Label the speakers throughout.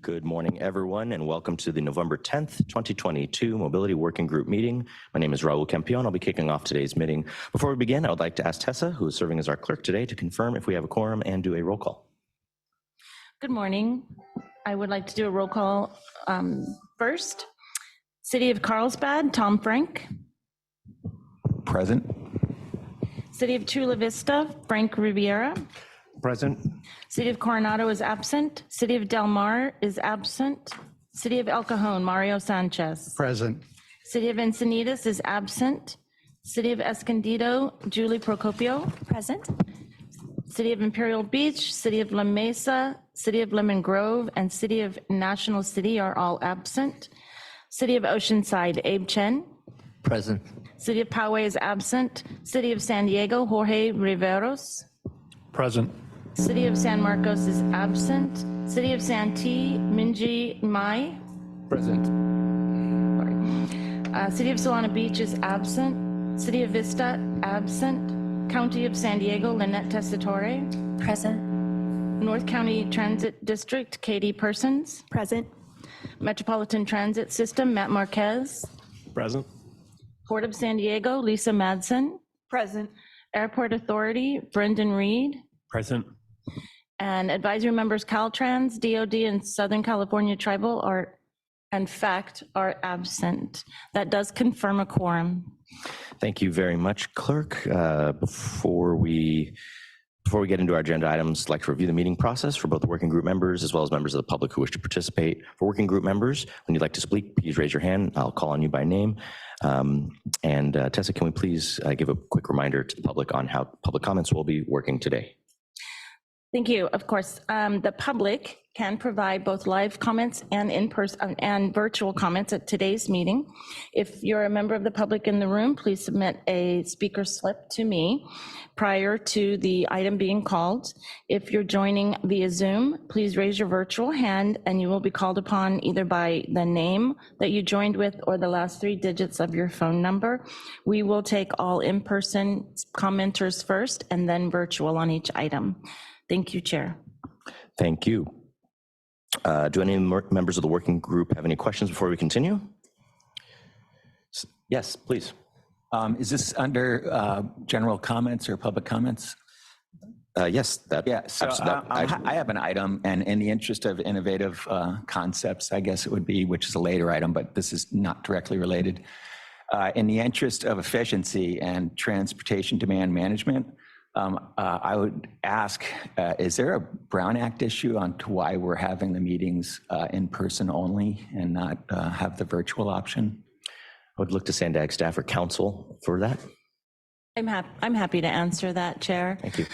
Speaker 1: Good morning, everyone, and welcome to the November 10th, 2022 Mobility Working Group meeting. My name is Raul Campion. I'll be kicking off today's meeting. Before we begin, I would like to ask Tessa, who is serving as our clerk today, to confirm if we have a quorum and do a roll call.
Speaker 2: Good morning. I would like to do a roll call first. City of Carlsbad, Tom Frank.
Speaker 3: Present.
Speaker 2: City of Chula Vista, Frank Riviera.
Speaker 3: Present.
Speaker 2: City of Coronado is absent. City of Del Mar is absent. City of El Cajon, Mario Sanchez.
Speaker 3: Present.
Speaker 2: City of Encinitas is absent. City of Escondido, Julie Procopio. Present. City of Imperial Beach, City of La Mesa, City of Lemon Grove, and City of National City are all absent. City of Oceanside, Abe Chen.
Speaker 4: Present.
Speaker 2: City of Poway is absent. City of San Diego, Jorge Riveros.
Speaker 3: Present.
Speaker 2: City of San Marcos is absent. City of Santee, Minji Mai.
Speaker 3: Present.
Speaker 2: City of Solana Beach is absent. City of Vista, absent. County of San Diego, Lynette Tessitore.
Speaker 5: Present.
Speaker 2: North County Transit District, Katie Persons.
Speaker 5: Present.
Speaker 2: Metropolitan Transit System, Matt Marquez.
Speaker 3: Present.
Speaker 2: Port of San Diego, Lisa Madsen.
Speaker 5: Present.
Speaker 2: Airport Authority, Brendan Reed.
Speaker 3: Present.
Speaker 2: And advisory members Caltrans, DOD, and Southern California Tribal are, in fact, are absent. That does confirm a quorum.
Speaker 1: Thank you very much, Clerk. Before we get into our agenda items, I'd like to review the meeting process for both the working group members as well as members of the public who wish to participate. For working group members, when you'd like to speak, please raise your hand. I'll call on you by name. Tessa, can we please give a quick reminder to the public on how public comments will be working today?
Speaker 2: Thank you. Of course, the public can provide both live comments and in-person and virtual comments at today's meeting. If you're a member of the public in the room, please submit a speaker slip to me prior to the item being called. If you're joining via Zoom, please raise your virtual hand and you will be called upon either by the name that you joined with or the last 3 digits of your phone number. We will take all in-person commenters first and then virtual on each item. Thank you, Chair.
Speaker 1: Thank you. Do any members of the working group have any questions before we continue? Yes, please.
Speaker 3: Is this under general comments or public comments?
Speaker 1: Yes.
Speaker 3: Yeah, so I have an item, and in the interest of innovative concepts, I guess it would be, which is a later item, but this is not directly related. In the interest of efficiency and transportation demand management, I would ask, is there a Brown Act issue on to why we're having the meetings in person only and not have the virtual option?
Speaker 1: I would look to Sandag staff or council for that.
Speaker 2: I'm happy to answer that, Chair.
Speaker 1: Thank you.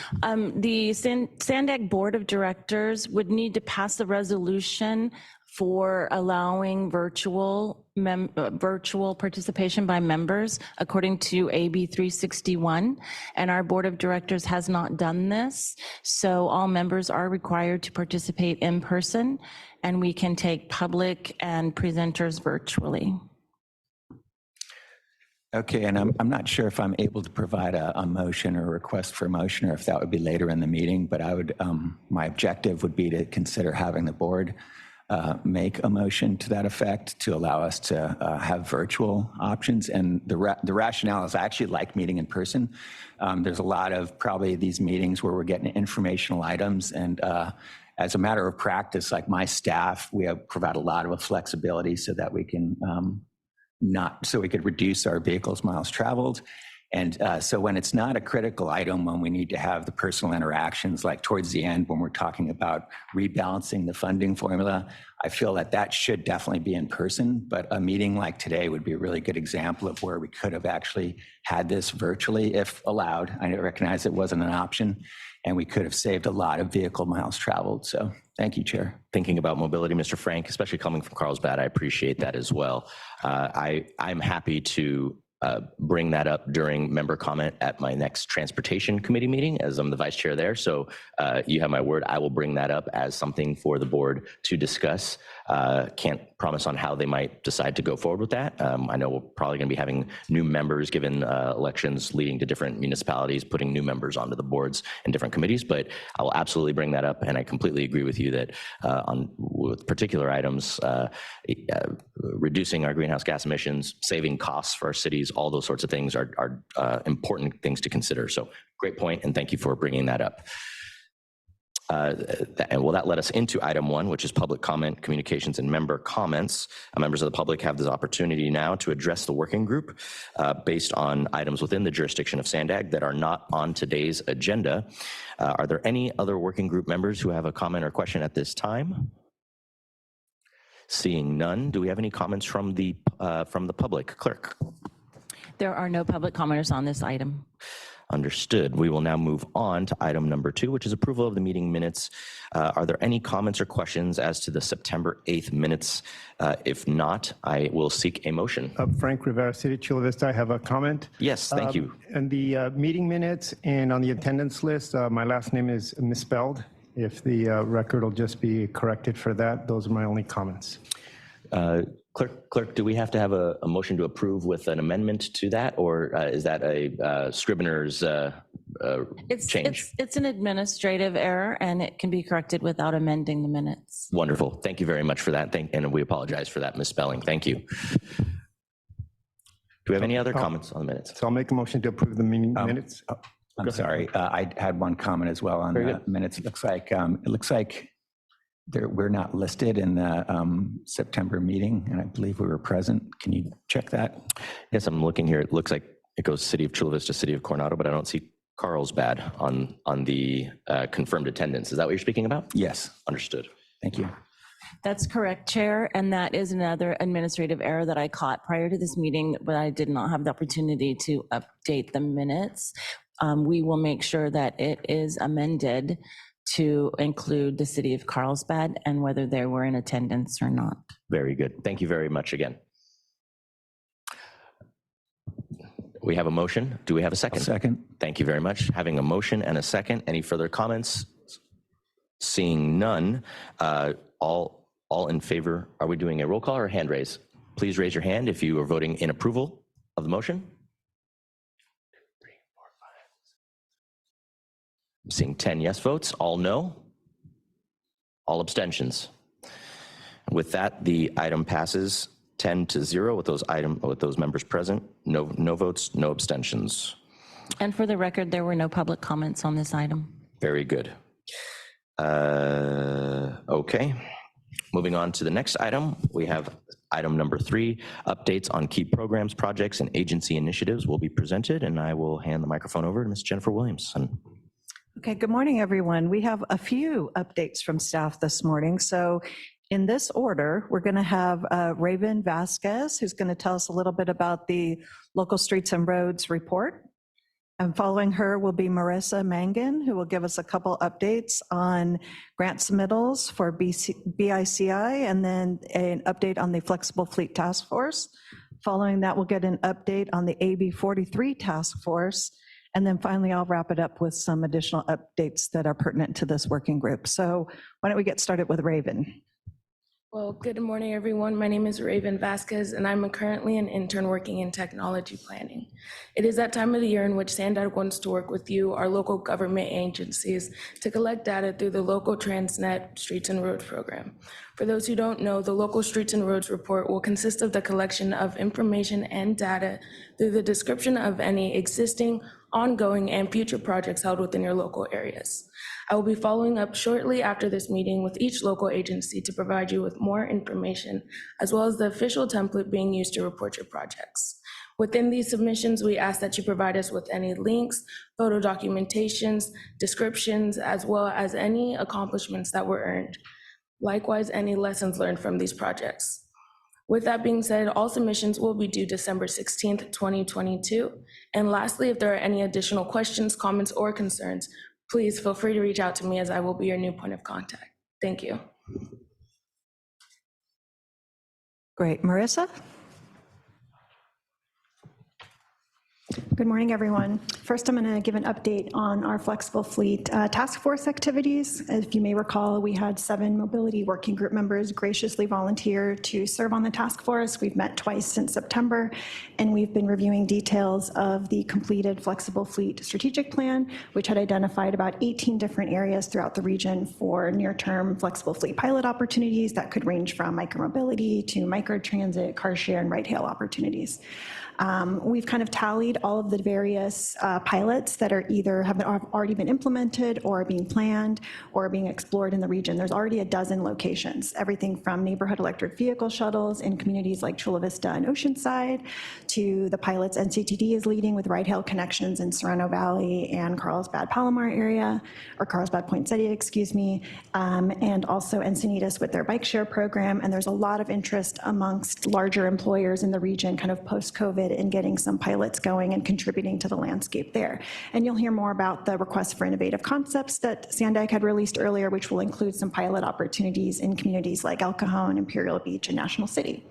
Speaker 2: The Sandag Board of Directors would need to pass a resolution for allowing virtual participation by members according to AB 361, and our Board of Directors has not done this. So all members are required to participate in person, and we can take public and presenters virtually.
Speaker 3: Okay, and I'm not sure if I'm able to provide a motion or a request for a motion, or if that would be later in the meeting, but I would, my objective would be to consider having the board make a motion to that effect to allow us to have virtual options. And the rationale is I actually like meeting in person. There's a lot of probably these meetings where we're getting informational items, and as a matter of practice, like my staff, we provide a lot of flexibility so that we can so we could reduce our vehicles miles traveled. And so when it's not a critical item, when we need to have the personal interactions, like towards the end, when we're talking about rebalancing the funding formula, I feel that that should definitely be in person. But a meeting like today would be a really good example of where we could have actually had this virtually if allowed. I recognize it wasn't an option, and we could have saved a lot of vehicle miles traveled. So thank you, Chair.
Speaker 1: Thinking about mobility, Mr. Frank, especially coming from Carlsbad, I appreciate that as well. I'm happy to bring that up during member comment at my next transportation committee meeting, as I'm the vice chair there. So you have my word, I will bring that up as something for the board to discuss. Can't promise on how they might decide to go forward with that. I know we're probably going to be having new members given elections leading to different municipalities, putting new members onto the boards and different committees, but I will absolutely bring that up. And I completely agree with you that with particular items, reducing our greenhouse gas emissions, saving costs for our cities, all those sorts of things are important things to consider. So great point, and thank you for bringing that up. And well, that led us into item 1, which is public comment, communications, and member comments. Members of the public have this opportunity now to address the working group based on items within the jurisdiction of Sandag that are not on today's agenda. Are there any other working group members who have a comment or question at this time? Seeing none, do we have any comments from the public? Clerk.
Speaker 2: There are no public commenters on this item.
Speaker 1: Understood. We will now move on to item number 2, which is approval of the meeting minutes. Are there any comments or questions as to the September 8th minutes? If not, I will seek a motion.
Speaker 4: Frank Rivera, City of Chula Vista. I have a comment.
Speaker 1: Yes, thank you.
Speaker 4: And the meeting minutes and on the attendance list, my last name is misspelled. If the record will just be corrected for that, those are my only comments.
Speaker 1: Clerk, do we have to have a motion to approve with an amendment to that, or is that a Scrivener's change?
Speaker 2: It's an administrative error, and it can be corrected without amending the minutes.
Speaker 1: Wonderful. Thank you very much for that. And we apologize for that misspelling. Thank you. Do we have any other comments on the minutes?
Speaker 4: So I'll make a motion to approve the meeting minutes.
Speaker 3: I'm sorry. I had one comment as well on the minutes. It looks like we're not listed in the September meeting, and I believe we were present. Can you check that?
Speaker 1: Yes, I'm looking here. It looks like it goes City of Chula Vista, City of Coronado, but I don't see Carlsbad on the confirmed attendance. Is that what you're speaking about?
Speaker 3: Yes.
Speaker 1: Understood.
Speaker 3: Thank you.
Speaker 2: That's correct, Chair, and that is another administrative error that I caught prior to this meeting, but I did not have the opportunity to update the minutes. We will make sure that it is amended to include the City of Carlsbad and whether they were in attendance or not.
Speaker 1: Very good. Thank you very much again. We have a motion. Do we have a second?
Speaker 3: Second.
Speaker 1: Thank you very much. Having a motion and a second. Any further comments? Seeing none, all in favor. Are we doing a roll call or a hand raise? Please raise your hand if you are voting in approval of the motion. I'm seeing 10 yes votes, all no, all abstentions. With that, the item passes 10-0 with those members present. No votes, no abstentions.
Speaker 2: And for the record, there were no public comments on this item.
Speaker 1: Very good. Okay. Moving on to the next item, we have item number 3, updates on key programs, projects, and agency initiatives will be presented, and I will hand the microphone over to Ms. Jennifer Williamson.
Speaker 5: Okay, good morning, everyone. We have a few updates from staff this morning. So in this order, we're going to have Raven Vasquez, who's going to tell us a little bit about the local streets and roads report. And following her will be Marissa Mangan, who will give us a couple updates on grant submittals for BICI, and then an update on the Flexible Fleet Task Force. Following that, we'll get an update on the AB 43 Task Force. And then finally, I'll wrap it up with some additional updates that are pertinent to this working group. So why don't we get started with Raven?
Speaker 6: Well, good morning, everyone. My name is Raven Vasquez, and I'm currently an intern working in technology planning. It is that time of the year in which Sandag wants to work with you, our local government agencies, to collect data through the local Transnet Streets and Roads program. For those who don't know, the local Streets and Roads report will consist of the collection of information and data through the description of any existing, ongoing, and future projects held within your local areas. I will be following up shortly after this meeting with each local agency to provide you with more information, as well as the official template being used to report your projects. Within these submissions, we ask that you provide us with any links, photo documentations, descriptions, as well as any accomplishments that were earned. Likewise, any lessons learned from these projects. With that being said, all submissions will be due December 16th, 2022. And lastly, if there are any additional questions, comments, or concerns, please feel free to reach out to me, as I will be your new point of contact. Thank you.
Speaker 5: Great. Marissa?
Speaker 7: Good morning, everyone. First, I'm going to give an update on our flexible fleet task force activities. If you may recall, we had 7 mobility working group members graciously volunteer to serve on the task force. We've met twice since September, and we've been reviewing details of the completed flexible fleet strategic plan, which had identified about 18 different areas throughout the region for near-term flexible fleet pilot opportunities that could range from micromobility to microtransit, car share, and ride-hail opportunities. We've kind of tallied all of the various pilots that are either have already been implemented or are being planned or being explored in the region. There's already a dozen locations, everything from neighborhood electric vehicle shuttles in communities like Chula Vista and Oceanside to the pilots NCTD is leading with ride-hail connections in Serrano Valley and Carlsbad Palomar area, or Carlsbad Poinsettia, excuse me, and also Encinitas with their bike share program. And there's a lot of interest amongst larger employers in the region kind of post-COVID in getting some pilots going and contributing to the landscape there. And you'll hear more about the request for innovative concepts that Sandag had released earlier, which will include some pilot opportunities in communities like El Cajon, Imperial Beach, and National City.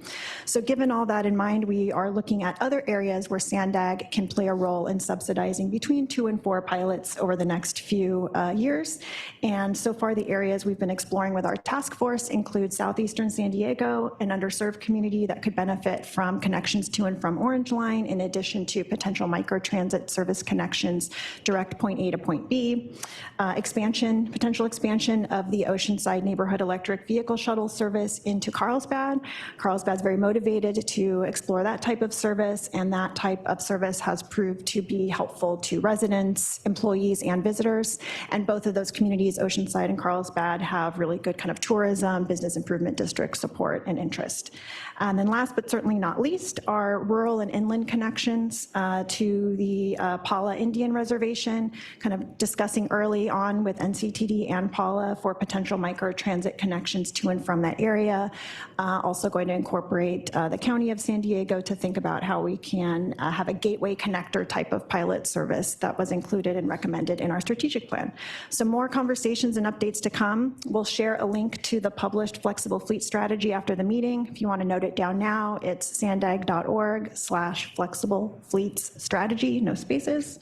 Speaker 7: So given all that in mind, we are looking at other areas where Sandag can play a role in subsidizing between 2 and 4 pilots over the next few years. And so far, the areas we've been exploring with our task force include southeastern San Diego, an underserved community that could benefit from connections to and from Orange Line, in addition to potential microtransit service connections, direct point A to point B, potential expansion of the Oceanside neighborhood electric vehicle shuttle service into Carlsbad. Carlsbad's very motivated to explore that type of service, and that type of service has proved to be helpful to residents, employees, and visitors. And both of those communities, Oceanside and Carlsbad, have really good kind of tourism, business improvement district support and interest. And then last but certainly not least, are rural and inland connections to the Pala Indian Reservation, kind of discussing early on with NCTD and Pala for potential microtransit connections to and from that area. Also going to incorporate the County of San Diego to think about how we can have a gateway connector type of pilot service that was included and recommended in our strategic plan. So more conversations and updates to come. We'll share a link to the published flexible fleet strategy after the meeting. If you want to note it down now, it's sandag.org/flexible fleets strategy, no spaces.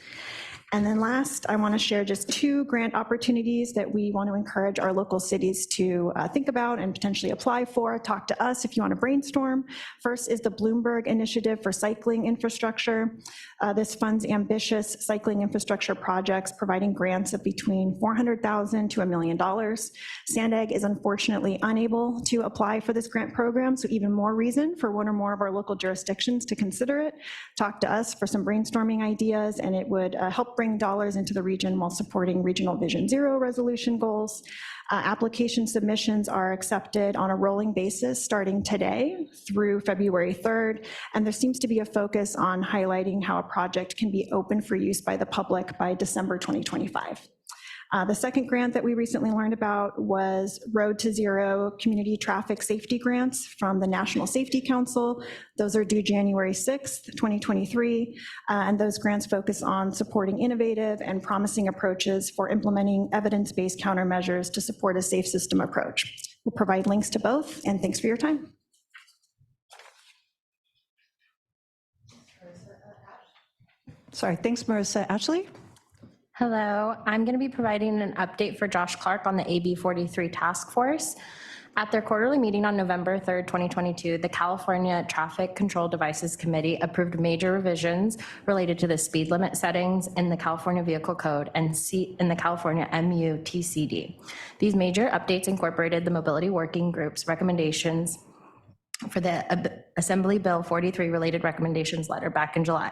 Speaker 7: And then last, I want to share just 2 grant opportunities that we want to encourage our local cities to think about and potentially apply for. Talk to us if you want to brainstorm. First is the Bloomberg Initiative for Cycling Infrastructure. This funds ambitious cycling infrastructure projects, providing grants of between $400,000 to $1 million. Sandag is unfortunately unable to apply for this grant program, so even more reason for 1 or more of our local jurisdictions to consider it. Talk to us for some brainstorming ideas, and it would help bring dollars into the region while supporting Regional Vision Zero resolution goals. Application submissions are accepted on a rolling basis starting today through February 3rd, and there seems to be a focus on highlighting how a project can be open for use by the public by December 2025. The second grant that we recently learned about was Road to Zero Community Traffic Safety Grants from the National Safety Council. Those are due January 6th, 2023, and those grants focus on supporting innovative and promising approaches for implementing evidence-based countermeasures to support a safe system approach. We'll provide links to both, and thanks for your time.
Speaker 5: Sorry, thanks, Marissa. Ashley?
Speaker 8: Hello, I'm going to be providing an update for Josh Clark on the AB 43 task force. At their quarterly meeting on November 3rd, 2022, the California Traffic Control Devices Committee approved major revisions related to the speed limit settings in the California Vehicle Code and in the California MUTCD. These major updates incorporated the Mobility Working Group's recommendations for the Assembly Bill 43 related recommendations letter back in July,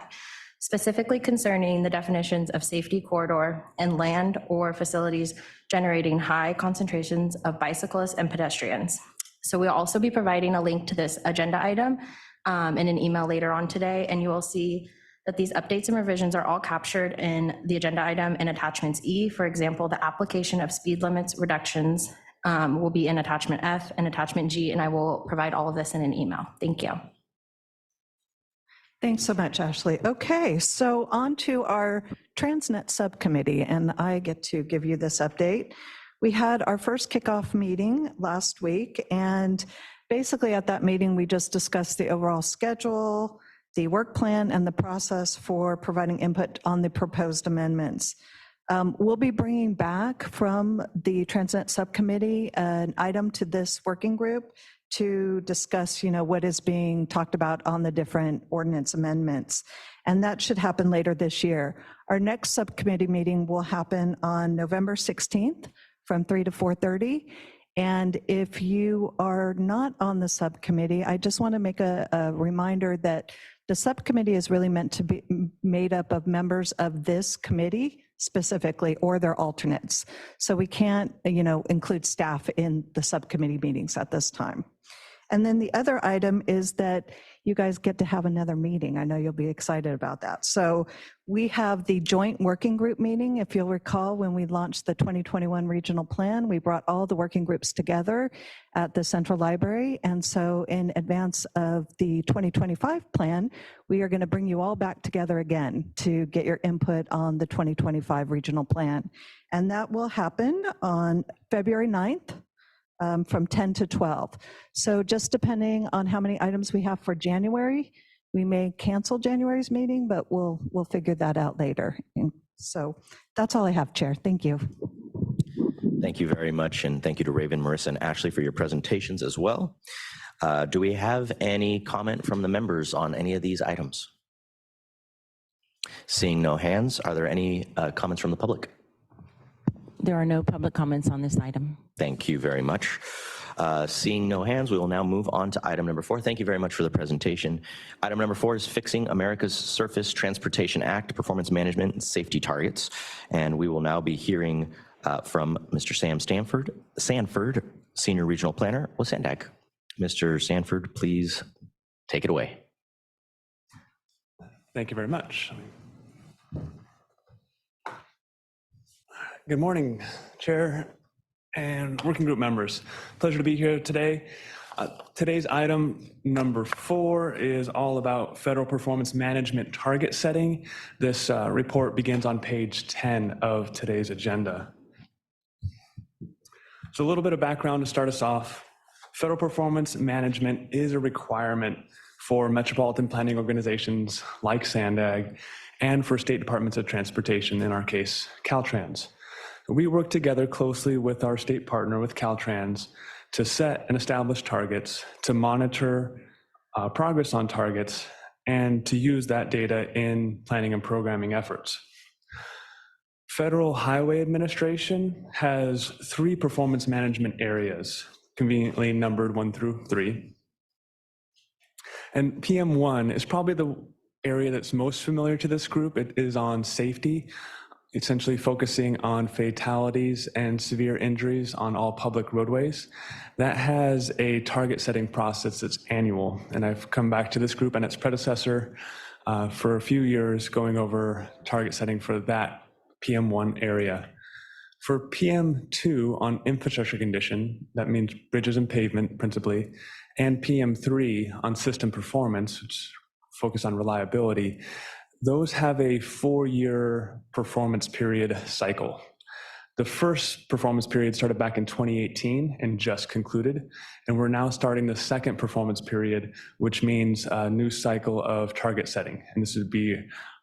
Speaker 8: specifically concerning the definitions of safety corridor and land or facilities generating high concentrations of bicyclists and pedestrians. So we'll also be providing a link to this agenda item in an email later on today, and you will see that these updates and revisions are all captured in the agenda item in attachments E. For example, the application of speed limits reductions will be in attachment F and attachment G, and I will provide all of this in an email. Thank you.
Speaker 5: Thanks so much, Ashley. Okay, so on to our Transnet subcommittee, and I get to give you this update. We had our first kickoff meeting last week, and basically at that meeting, we just discussed the overall schedule, the work plan and the process for providing input on the proposed amendments. We'll be bringing back from the Transnet Subcommittee an item to this working group to discuss, what is being talked about on the different ordinance amendments. And that should happen later this year. Our next subcommittee meeting will happen on November 16th from 3 to 4:30. And if you are not on the subcommittee, I just want to make a reminder that the subcommittee is really meant to be made up of members of this committee specifically, or their alternates. So we can't, include staff in the subcommittee meetings at this time. And then the other item is that you guys get to have another meeting. I know you'll be excited about that. So we have the joint working group meeting. If you'll recall, when we launched the 2021 regional plan, we brought all the working groups together at the Central Library. And so in advance of the 2025 plan, we are going to bring you all back together again to get your input on the 2025 regional plan. And that will happen on February 9th. From 10 to 12. So just depending on how many items we have for January, we may cancel January's meeting, but we'll figure that out later. And so that's all I have, Chair. Thank you.
Speaker 1: Thank you very much, and thank you to Raven, Marissa, and Ashley for your presentations as well. Do we have any comment from the members on any of these items? Seeing no hands, are there any comments from the public?
Speaker 2: There are no public comments on this item.
Speaker 1: Thank you very much. Seeing no hands, we will now move on to item number 4. Thank you very much for the presentation. Item number 4 is Fixing America's Surface Transportation Act Performance Management and Safety Targets. And we will now be hearing from Mr. Sam Sanford, Senior Regional Planner with SANDAG. Mr. Sanford, please take it away.
Speaker 9: Thank you very much. Good morning, Chair and working group members. Pleasure to be here today. Today's item number 4 is all about federal performance management target setting. This report begins on page 10 of today's agenda. So a little bit of background to start us off. Federal performance management is a requirement for metropolitan planning organizations like SANDAG and for state departments of transportation, in our case, Caltrans. We work together closely with our state partner, with Caltrans, to set and establish targets, to monitor progress on targets, and to use that data in planning and programming efforts. Federal Highway Administration has 3 performance management areas, conveniently numbered 1 through 3. And PM1 is probably the area that's most familiar to this group. It is on safety, essentially focusing on fatalities and severe injuries on all public roadways. That has a target setting process that's annual. And I've come back to this group and its predecessor for a few years going over target setting for that PM1 area. For PM2 on infrastructure condition, that means bridges and pavement principally, and PM3 on system performance, which focus on reliability, those have a 4-year performance period cycle. The first performance period started back in 2018 and just concluded, and we're now starting the second performance period, which means a new cycle of target setting. And this would be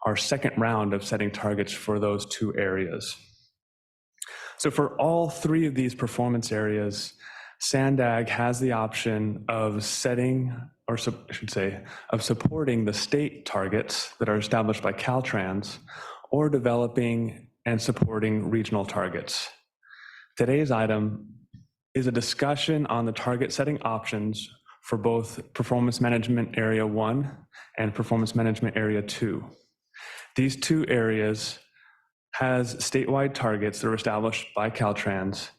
Speaker 9: our second round of setting targets for those 2 areas. So for all 3 of these performance areas, SANDAG has the option of setting, or I should say, of supporting the state targets that are established by Caltrans, or developing and supporting regional targets. Today's item is a discussion on the target setting options for both Performance Management Area 1 and Performance Management Area 2. These 2 areas has statewide targets that are established by Caltrans,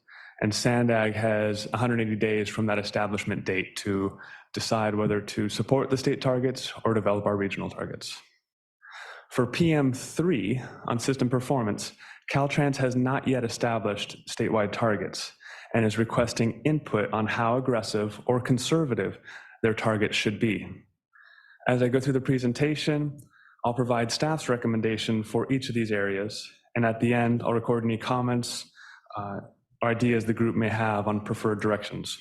Speaker 9: and SANDAG has 180 days from that establishment date to decide whether to support the state targets or develop our regional targets. For PM3 on system performance, Caltrans has not yet established statewide targets and is requesting input on how aggressive or conservative their targets should be. As I go through the presentation, I'll provide staff's recommendation for each of these areas, and at the end, I'll record any comments or ideas the group may have on preferred directions.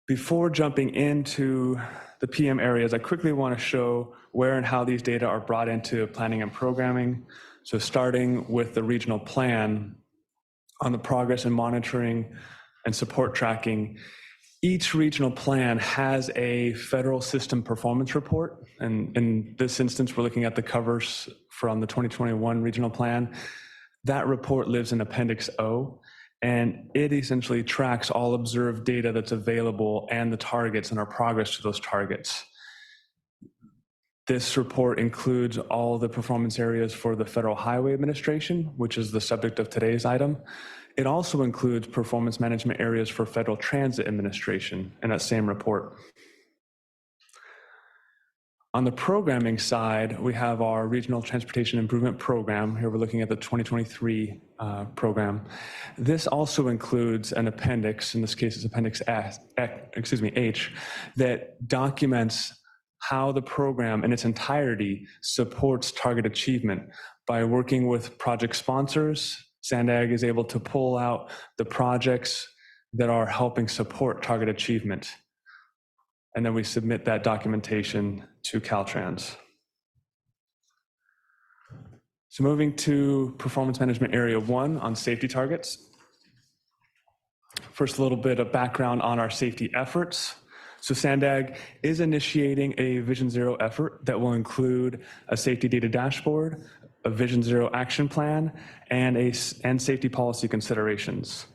Speaker 9: Before jumping into the PM areas, I quickly want to show where and how these data are brought into planning and programming. So starting with the regional plan on the progress and monitoring and support tracking, each regional plan has a federal system performance report. And in this instance, we're looking at the covers from the 2021 regional plan. That report lives in Appendix O, and it essentially tracks all observed data that's available and the targets and our progress to those targets. This report includes all the performance areas for the Federal Highway Administration, which is the subject of today's item. It also includes performance management areas for Federal Transit Administration in that same report. On the programming side, we have our Regional Transportation Improvement Program. Here we're looking at the 2023 program. This also includes an appendix, in this case it's Appendix H, that documents how the program in its entirety supports target achievement. By working with project sponsors, SANDAG is able to pull out the projects that are helping support target achievement. And then we submit that documentation to Caltrans. So moving to Performance Management Area 1 on safety targets. First, a little bit of background on our safety efforts. So SANDAG is initiating a Vision Zero effort that will include a safety data dashboard, a Vision Zero action plan, and safety policy considerations.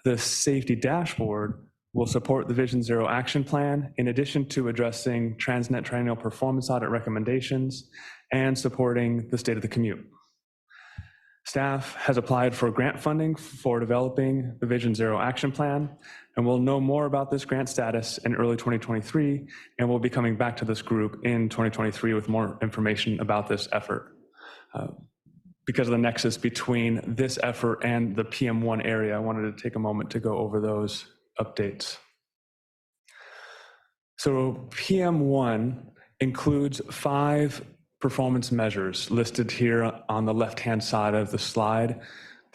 Speaker 9: The safety dashboard will support the Vision Zero action plan in addition to addressing Transnet triennial performance audit recommendations and supporting the state of the commute. Staff has applied for grant funding for developing the Vision Zero action plan, and we'll know more about this grant status in early 2023, and we'll be coming back to this group in 2023 with more information about this effort. Because of the nexus between this effort and the PM1 area, I wanted to take a moment to go over those updates. So PM1 includes 5 performance measures listed here on the left-hand side of the slide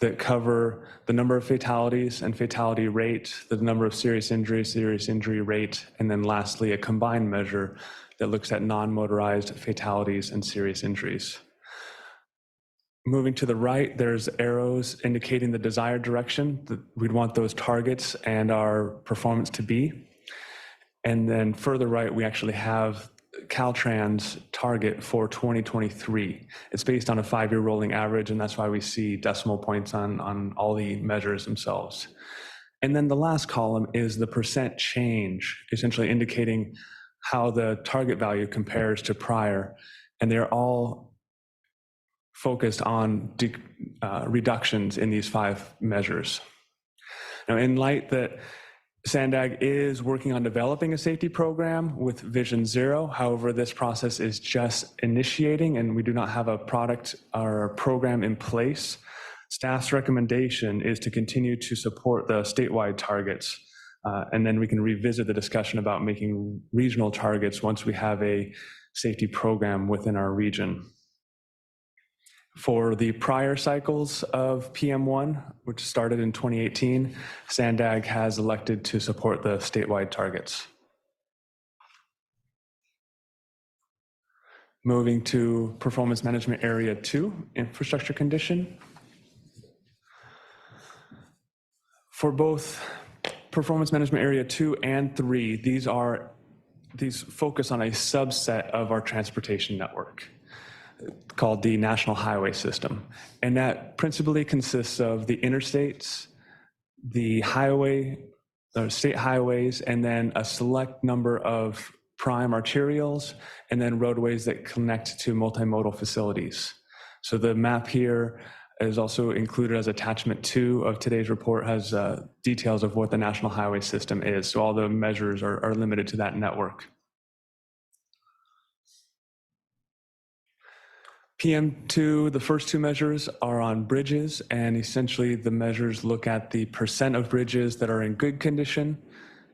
Speaker 9: that cover the number of fatalities and fatality rate, the number of serious injury rate, and then lastly, a combined measure that looks at non-motorized fatalities and serious injuries. Moving to the right, there's arrows indicating the desired direction that we'd want those targets and our performance to be. And then further right, we actually have Caltrans target for 2023. It's based on a 5-year rolling average, and that's why we see decimal points on all the measures themselves. And then the last column is the percent change, essentially indicating how the target value compares to prior. And they're all focused on reductions in these 5 measures. Now, in light that SANDAG is working on developing a safety program with Vision Zero, however, this process is just initiating and we do not have a product or a program in place. Staff's recommendation is to continue to support the statewide targets, and then we can revisit the discussion about making regional targets once we have a safety program within our region. For the prior cycles of PM1, which started in 2018, SANDAG has elected to support the statewide targets. Moving to Performance Management Area 2, infrastructure condition. For both Performance Management Area 2 and 3, these focus on a subset of our transportation network called the National Highway System. And that principally consists of the interstates, the state highways, and then a select number of prime arterials, and then roadways that connect to multimodal facilities. So the map here is also included as attachment 2 of today's report, has details of what the National Highway System is. So all the measures are limited to that network. PM2, the first 2 measures are on bridges, and essentially the measures look at the percent of bridges that are in good condition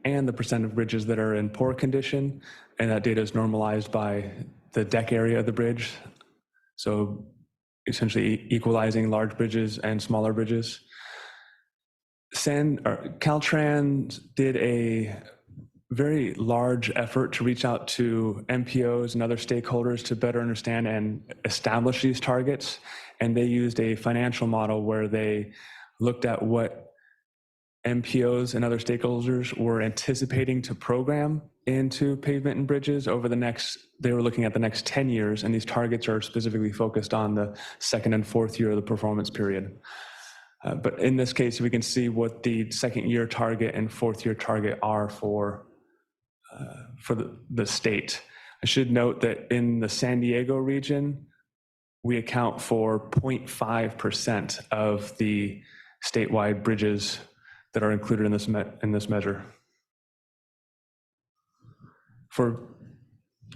Speaker 9: and the percent of bridges that are in poor condition, and that data is normalized by the deck area of the bridge. So essentially equalizing large bridges and smaller bridges. Caltrans did a very large effort to reach out to MPOs and other stakeholders to better understand and establish these targets. And they used a financial model where they looked at what MPOs and other stakeholders were anticipating to program into pavement and bridges over the next, they were looking at the next 10 years, and these targets are specifically focused on the second and fourth year of the performance period. But in this case, we can see what the second year target and fourth year target are for the state. I should note that in the San Diego region, we account for 0.5% of the statewide bridges that are included in this measure. For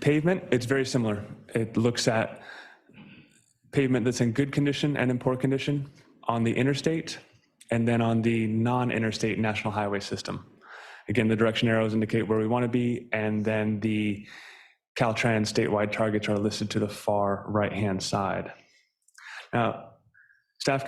Speaker 9: pavement, it's very similar. It looks at pavement that's in good condition and in poor condition on the interstate, and then on the non-interstate national highway system. Again, the direction arrows indicate where we want to be, and then the Caltrans statewide targets are listed to the far right-hand side. Now, staff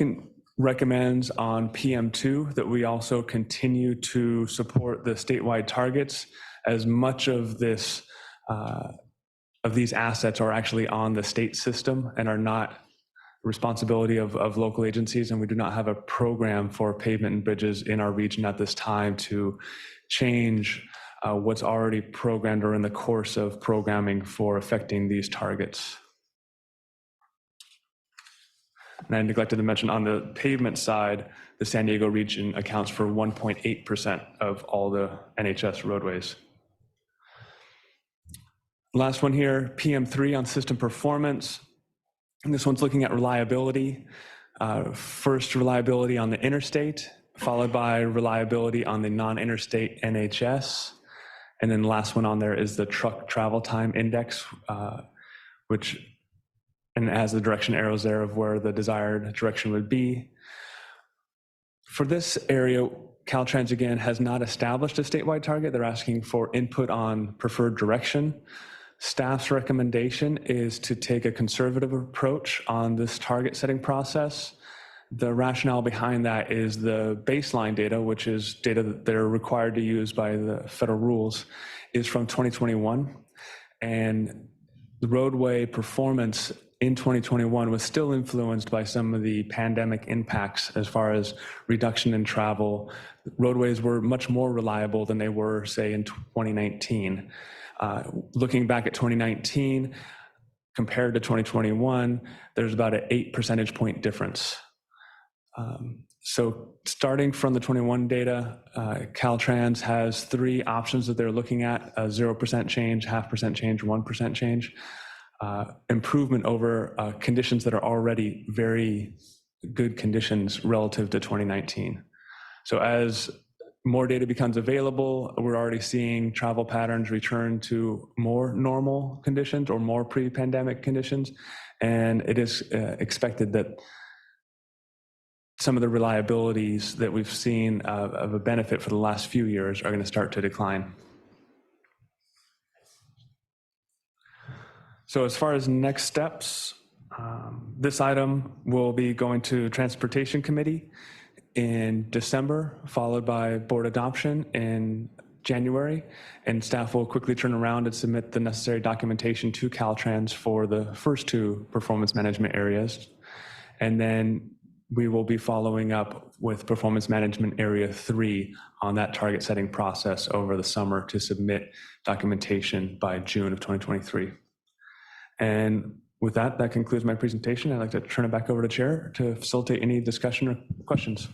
Speaker 9: recommends on PM2 that we also continue to support the statewide targets, as much of this of these assets are actually on the state system and are not responsibility of local agencies, and we do not have a program for pavement and bridges in our region at this time to change what's already programmed or in the course of programming for affecting these targets. And I neglected to mention on the pavement side, the San Diego region accounts for 1.8% of all the NHS roadways. Last one here, PM3 on system performance. And this one's looking at reliability. First, reliability on the interstate, followed by reliability on the non-interstate NHS. And then the last one on there is the truck travel time index, which, and has the direction arrows there of where the desired direction would be. For this area, Caltrans, again, has not established a statewide target. They're asking for input on preferred direction. Staff's recommendation is to take a conservative approach on this target setting process. The rationale behind that is the baseline data, which is data that they're required to use by the federal rules, is from 2021. And the roadway performance in 2021 was still influenced by some of the pandemic impacts as far as reduction in travel. Roadways were much more reliable than they were, say, in 2019. Looking back at 2019 compared to 2021, there's about an 8 percentage point difference. So starting from the 21 data, Caltrans has 3 options that they're looking at: 0% change, 0.5% change, 1% change. Improvement over conditions that are already very good conditions relative to 2019. So as more data becomes available, we're already seeing travel patterns return to more normal conditions or more pre-pandemic conditions. And it is expected that some of the reliabilities that we've seen of a benefit for the last few years are going to start to decline. So as far as next steps, this item will be going to Transportation Committee in December, followed by board adoption in January, and staff will quickly turn around and submit the necessary documentation to Caltrans for the first 2 performance management areas. And then we will be following up with Performance Management Area 3 on that target setting process over the summer to submit documentation by June of 2023. And with that, that concludes my presentation. I'd like to turn it back over to Chair to facilitate any discussion or questions.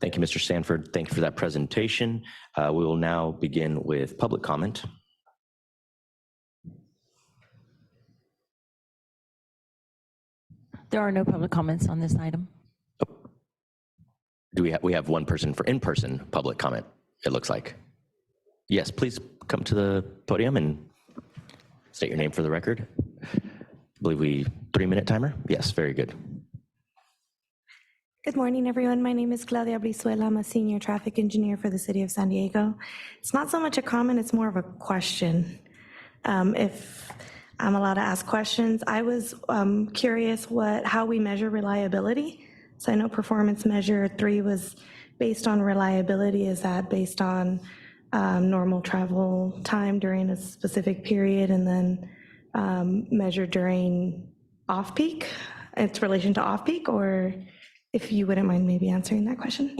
Speaker 1: Thank you, Mr. Sanford. Thank you for that presentation. We will now begin with public comment.
Speaker 2: There are no public comments on this item.
Speaker 1: Do we have one person for in-person public comment, it looks like. Yes, please come to the podium and state your name for the record. I believe we 3-minute timer. Yes, very good.
Speaker 10: Good morning, everyone. My name is Claudia Brizuela. I'm a senior traffic engineer for the city of San Diego. It's not so much a comment, it's more of a question. If I'm allowed to ask questions, I was curious how we measure reliability. So I know performance measure 3 was based on reliability. Is that based on normal travel time during a specific period and then measured during off-peak, its relation to off-peak, or if you wouldn't mind maybe answering that question.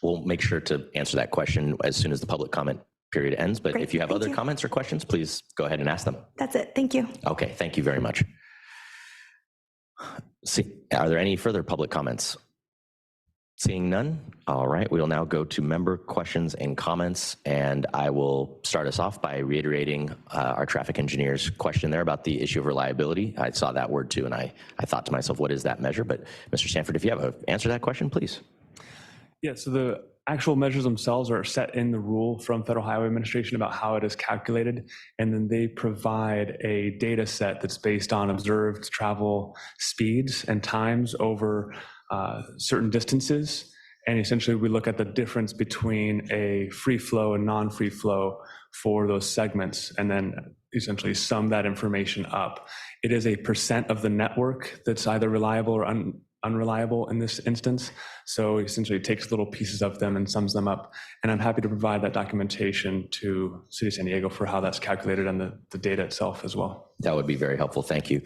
Speaker 1: We'll make sure to answer that question as soon as the public comment period ends, but
Speaker 10: Great,
Speaker 1: if you have
Speaker 10: thank
Speaker 1: other
Speaker 10: you.
Speaker 1: comments or questions, please go ahead and ask them.
Speaker 10: That's it. Thank you.
Speaker 1: Okay, thank you very much. Are there any further public comments? Seeing none, all right, we will now go to member questions and comments, and I will start us off by reiterating our traffic engineer's question there about the issue of reliability. I saw that word too, and I thought to myself, what is that measure? But Mr. Sanford, if you have an answer to that question, please.
Speaker 9: Yeah, so the actual measures themselves are set in the rule from Federal Highway Administration about how it is calculated, and then they provide a data set that's based on observed travel speeds and times over certain distances. And essentially we look at the difference between a free flow and non-free flow for those segments, and then essentially sum that information up. It is a percent of the network that's either reliable or unreliable in this instance. So essentially it takes little pieces of them and sums them up. And I'm happy to provide that documentation to City of San Diego for how that's calculated and the data itself as well.
Speaker 1: That would be very helpful, thank you.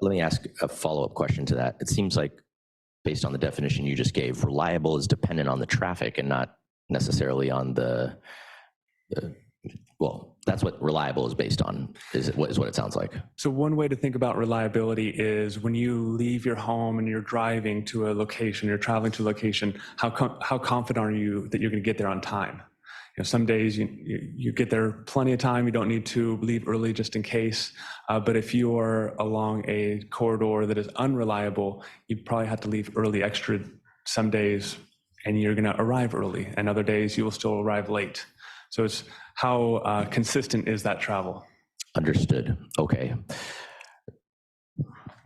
Speaker 1: Let me ask a follow-up question to that. It seems like, based on the definition you just gave, reliable is dependent on the traffic and not necessarily on the well, that's what reliable is based on, is what it sounds like.
Speaker 9: So one way to think about reliability is when you leave your home and you're driving to a location, you're traveling to a location, how confident are you that you're going to get there on time? You know, some days you get there plenty of time, you don't need to leave early just in case. But if you are along a corridor that is unreliable, you probably have to leave early extra some days, and you're going to arrive early, and other days you will still arrive late. So it's how consistent is that travel?
Speaker 1: Understood. Okay.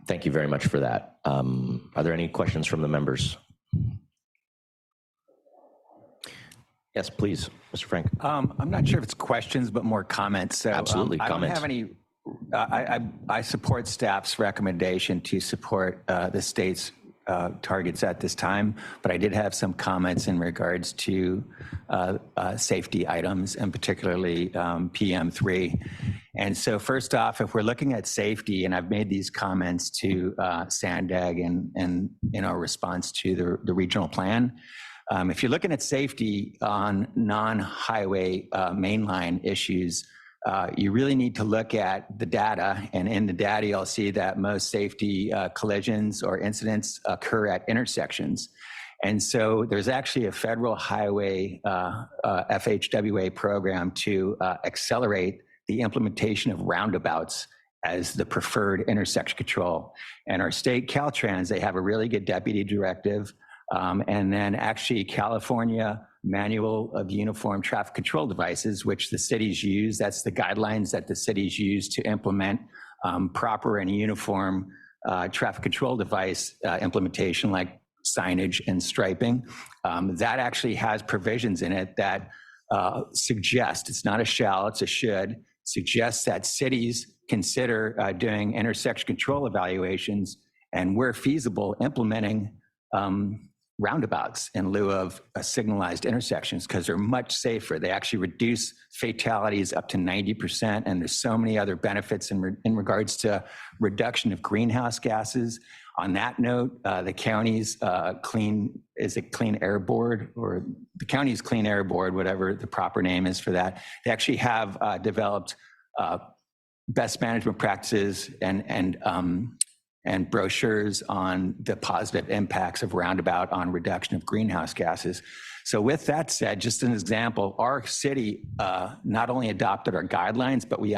Speaker 1: Thank you very much for that. Are there any questions from the members? Yes, please, Mr. Frank.
Speaker 3: I'm not sure if it's questions, but more comments. So,
Speaker 1: Absolutely,
Speaker 3: I don't
Speaker 1: comments.
Speaker 3: have any. I support staff's recommendation to support the state's targets at this time, but I did have some comments in regards to safety items, and particularly PM3. And so first off, if we're looking at safety, and I've made these comments to SANDAG and in our response to the regional plan, if you're looking at safety on non-highway mainline issues, you really need to look at the data, and in the data, you'll see that most safety collisions or incidents occur at intersections. And so there's actually a federal highway FHWA program to accelerate the implementation of roundabouts as the preferred intersection control. And our state Caltrans, they have a really good deputy directive. And then actually California Manual of Uniform Traffic Control Devices, which the cities use. That's the guidelines that the cities use to implement proper and uniform traffic control device implementation, like signage and striping. That actually has provisions in it that suggest, it's not a shall, it's a should, suggests that cities consider doing intersection control evaluations, and where feasible, implementing roundabouts in lieu of signalized intersections, because they're much safer. They actually reduce fatalities up to 90%, and there's so many other benefits in regards to reduction of greenhouse gases. On that note, the county's Clean Air Board, or the county's Clean Air Board, whatever the proper name is for that, they actually have developed best management practices and brochures on the positive impacts of roundabout on reduction of greenhouse gases. So with that said, just an example, our city not only adopted our guidelines, but we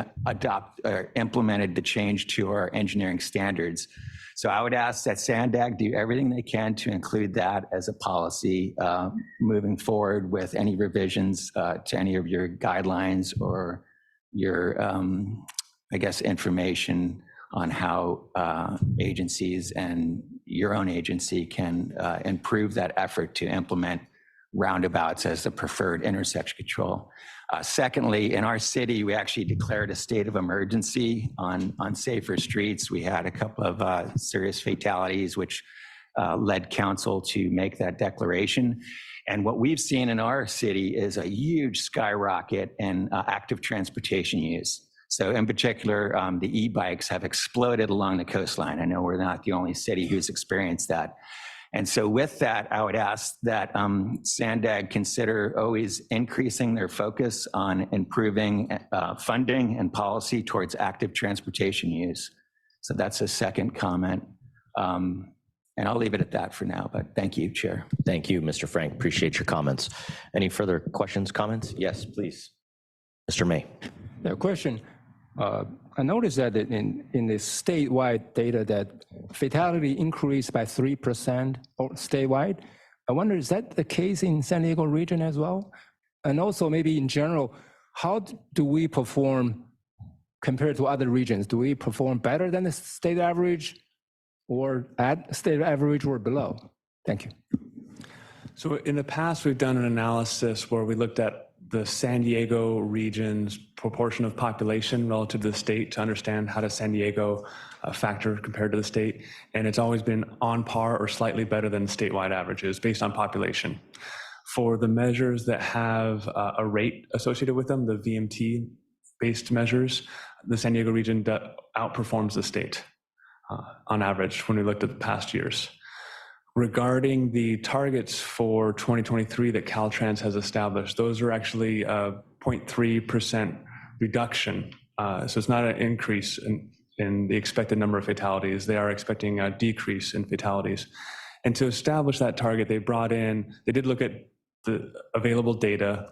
Speaker 3: implemented the change to our engineering standards. So I would ask that SANDAG do everything they can to include that as a policy moving forward with any revisions to any of your guidelines or your, I guess, information on how agencies and your own agency can improve that effort to implement roundabouts as the preferred intersection control. Secondly, in our city, we actually declared a state of emergency on safer streets. We had a couple of serious fatalities, which led council to make that declaration. And what we've seen in our city is a huge skyrocket in active transportation use. So in particular, the e-bikes have exploded along the coastline. I know we're not the only city who's experienced that. And so with that, I would ask that SANDAG consider always increasing their focus on improving funding and policy towards active transportation use. So that's a second comment. And I'll leave it at that for now, but thank you, Chair.
Speaker 1: Thank you, Mr. Frank. Appreciate your comments. Any further questions, comments? Yes, please. Mr. May.
Speaker 11: Yeah, question. I noticed that in the statewide data that fatality increased by 3% statewide. I wonder, is that the case in San Diego region as well? And also maybe in general, how do we perform compared to other regions? Do we perform better than the state average or at state average or below? Thank you.
Speaker 9: So in the past, we've done an analysis where we looked at the San Diego region's proportion of population relative to the state to understand how does San Diego factor compared to the state. And it's always been on par or slightly better than statewide averages based on population. For the measures that have a rate associated with them, the VMT-based measures, the San Diego region outperforms the state on average when we looked at the past years. Regarding the targets for 2023 that Caltrans has established, those are actually a 0.3% reduction. So it's not an increase in the expected number of fatalities. They are expecting a decrease in fatalities. And to establish that target, they did look at the available data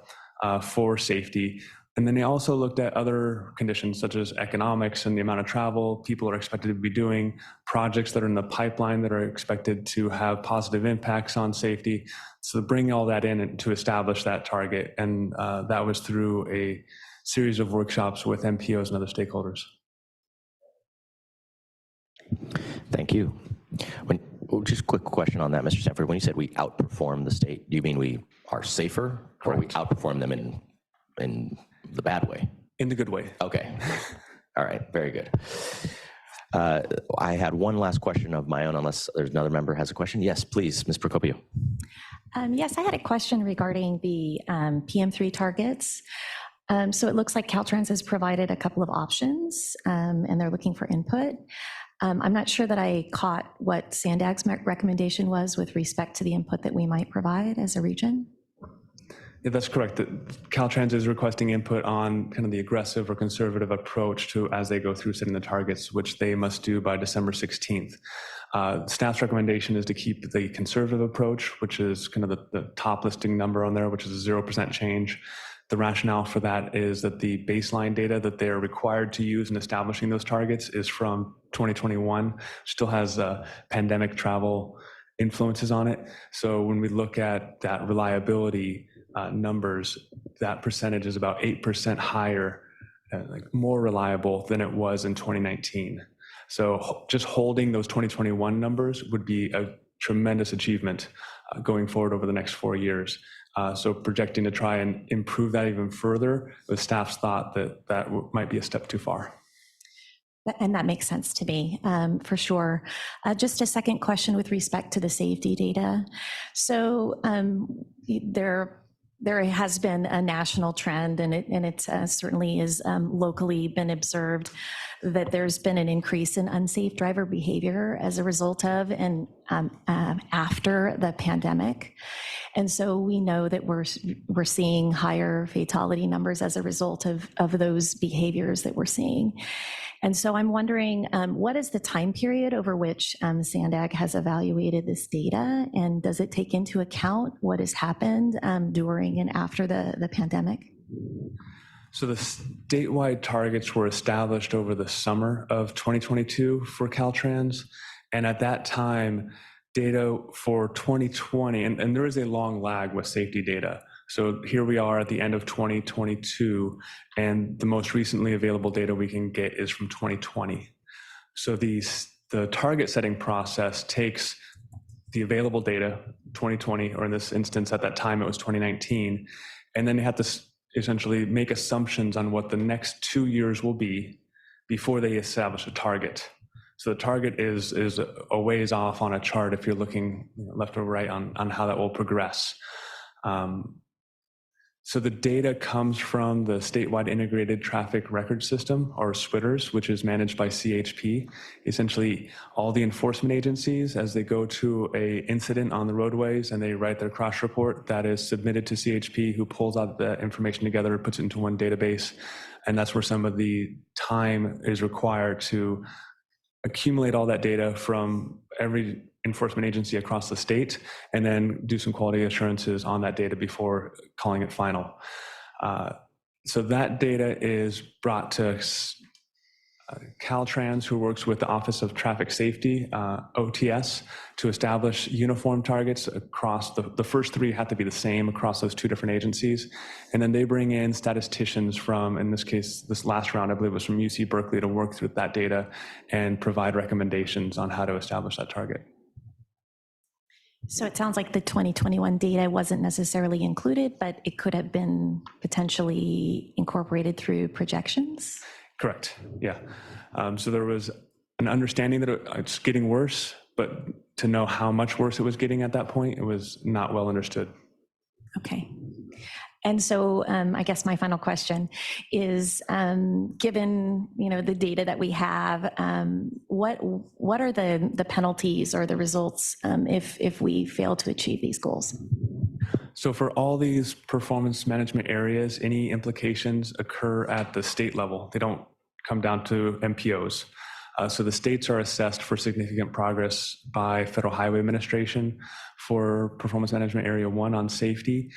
Speaker 9: for safety. And then they also looked at other conditions such as economics and the amount of travel people are expected to be doing, projects that are in the pipeline that are expected to have positive impacts on safety. So bring all that in to establish that target. And that was through a series of workshops with MPOs and other stakeholders.
Speaker 1: Thank you. Just a quick question on that, Mr. Sanford. When you said we outperform the state, do you mean we are safer? Correct. Or we outperform them in the bad way?
Speaker 9: In the good way.
Speaker 1: Okay. All right. Very good. I had one last question of my own, unless there's another member has a question. Yes, please, Ms. Procopio.
Speaker 12: Yes, I had a question regarding the PM3 targets. So it looks like Caltrans has provided a couple of options and they're looking for input. I'm not sure that I caught what SANDAG's recommendation was with respect to the input that we might provide as a region.
Speaker 9: Yeah, that's correct. Caltrans is requesting input on kind of the aggressive or conservative approach to as they go through setting the targets, which they must do by December 16th. Staff's recommendation is to keep the conservative approach, which is kind of the top listing number on there, which is a 0% change. The rationale for that is that the baseline data that they are required to use in establishing those targets is from 2021, still has pandemic travel influences on it. So when we look at that reliability numbers, that percentage is about 8% higher, like more reliable than it was in 2019. So just holding those 2021 numbers would be a tremendous achievement going forward over the next 4 years. So projecting to try and improve that even further, the staff's thought that that might be a step too far.
Speaker 12: And that makes sense to me, for sure. Just a second question with respect to the safety data. So there has been a national trend, and it certainly is locally been observed that there's been an increase in unsafe driver behavior as a result of and after the pandemic. And so we know that we're seeing higher fatality numbers as a result of those behaviors that we're seeing. And so I'm wondering, what is the time period over which SANDAG has evaluated this data? And does it take into account what has happened during and after the pandemic?
Speaker 9: So the statewide targets were established over the summer of 2022 for Caltrans. And at that time, data for 2020, and there is a long lag with safety data. So here we are at the end of 2022, and the most recently available data we can get is from 2020. So the target setting process takes the available data, 2020, or in this instance at that time it was 2019, and then you have to essentially make assumptions on what the next 2 years will be before they establish a target. So the target is a ways off on a chart if you're looking left or right on how that will progress. So the data comes from the Statewide Integrated Traffic Record System, or SWITRS, which is managed by CHP. Essentially, all the enforcement agencies, as they go to a incident on the roadways and they write their cross report, that is submitted to CHP, who pulls out the information together, puts it into one database. And that's where some of the time is required to accumulate all that data from every enforcement agency across the state, and then do some quality assurances on that data before calling it final. So that data is brought to Caltrans, who works with the Office of Traffic Safety, OTS, to establish uniform targets across the first three have to be the same across those two different agencies. And then they bring in statisticians from, in this case, this last round, I believe was from UC Berkeley, to work through that data and provide recommendations on how to establish that target.
Speaker 12: So it sounds like the 2021 data wasn't necessarily included, but it could have been potentially incorporated through projections?
Speaker 9: Correct, yeah. So there was an understanding that it's getting worse, but to know how much worse it was getting at that point, it was not well understood.
Speaker 12: Okay. And so I guess my final question is, given the data that we have, what are the penalties or the results if we fail to achieve these goals?
Speaker 9: So for all these performance management areas, any implications occur at the state level. They don't come down to MPOs. So the states are assessed for significant progress by Federal Highway Administration. For Performance Management Area 1 on safety,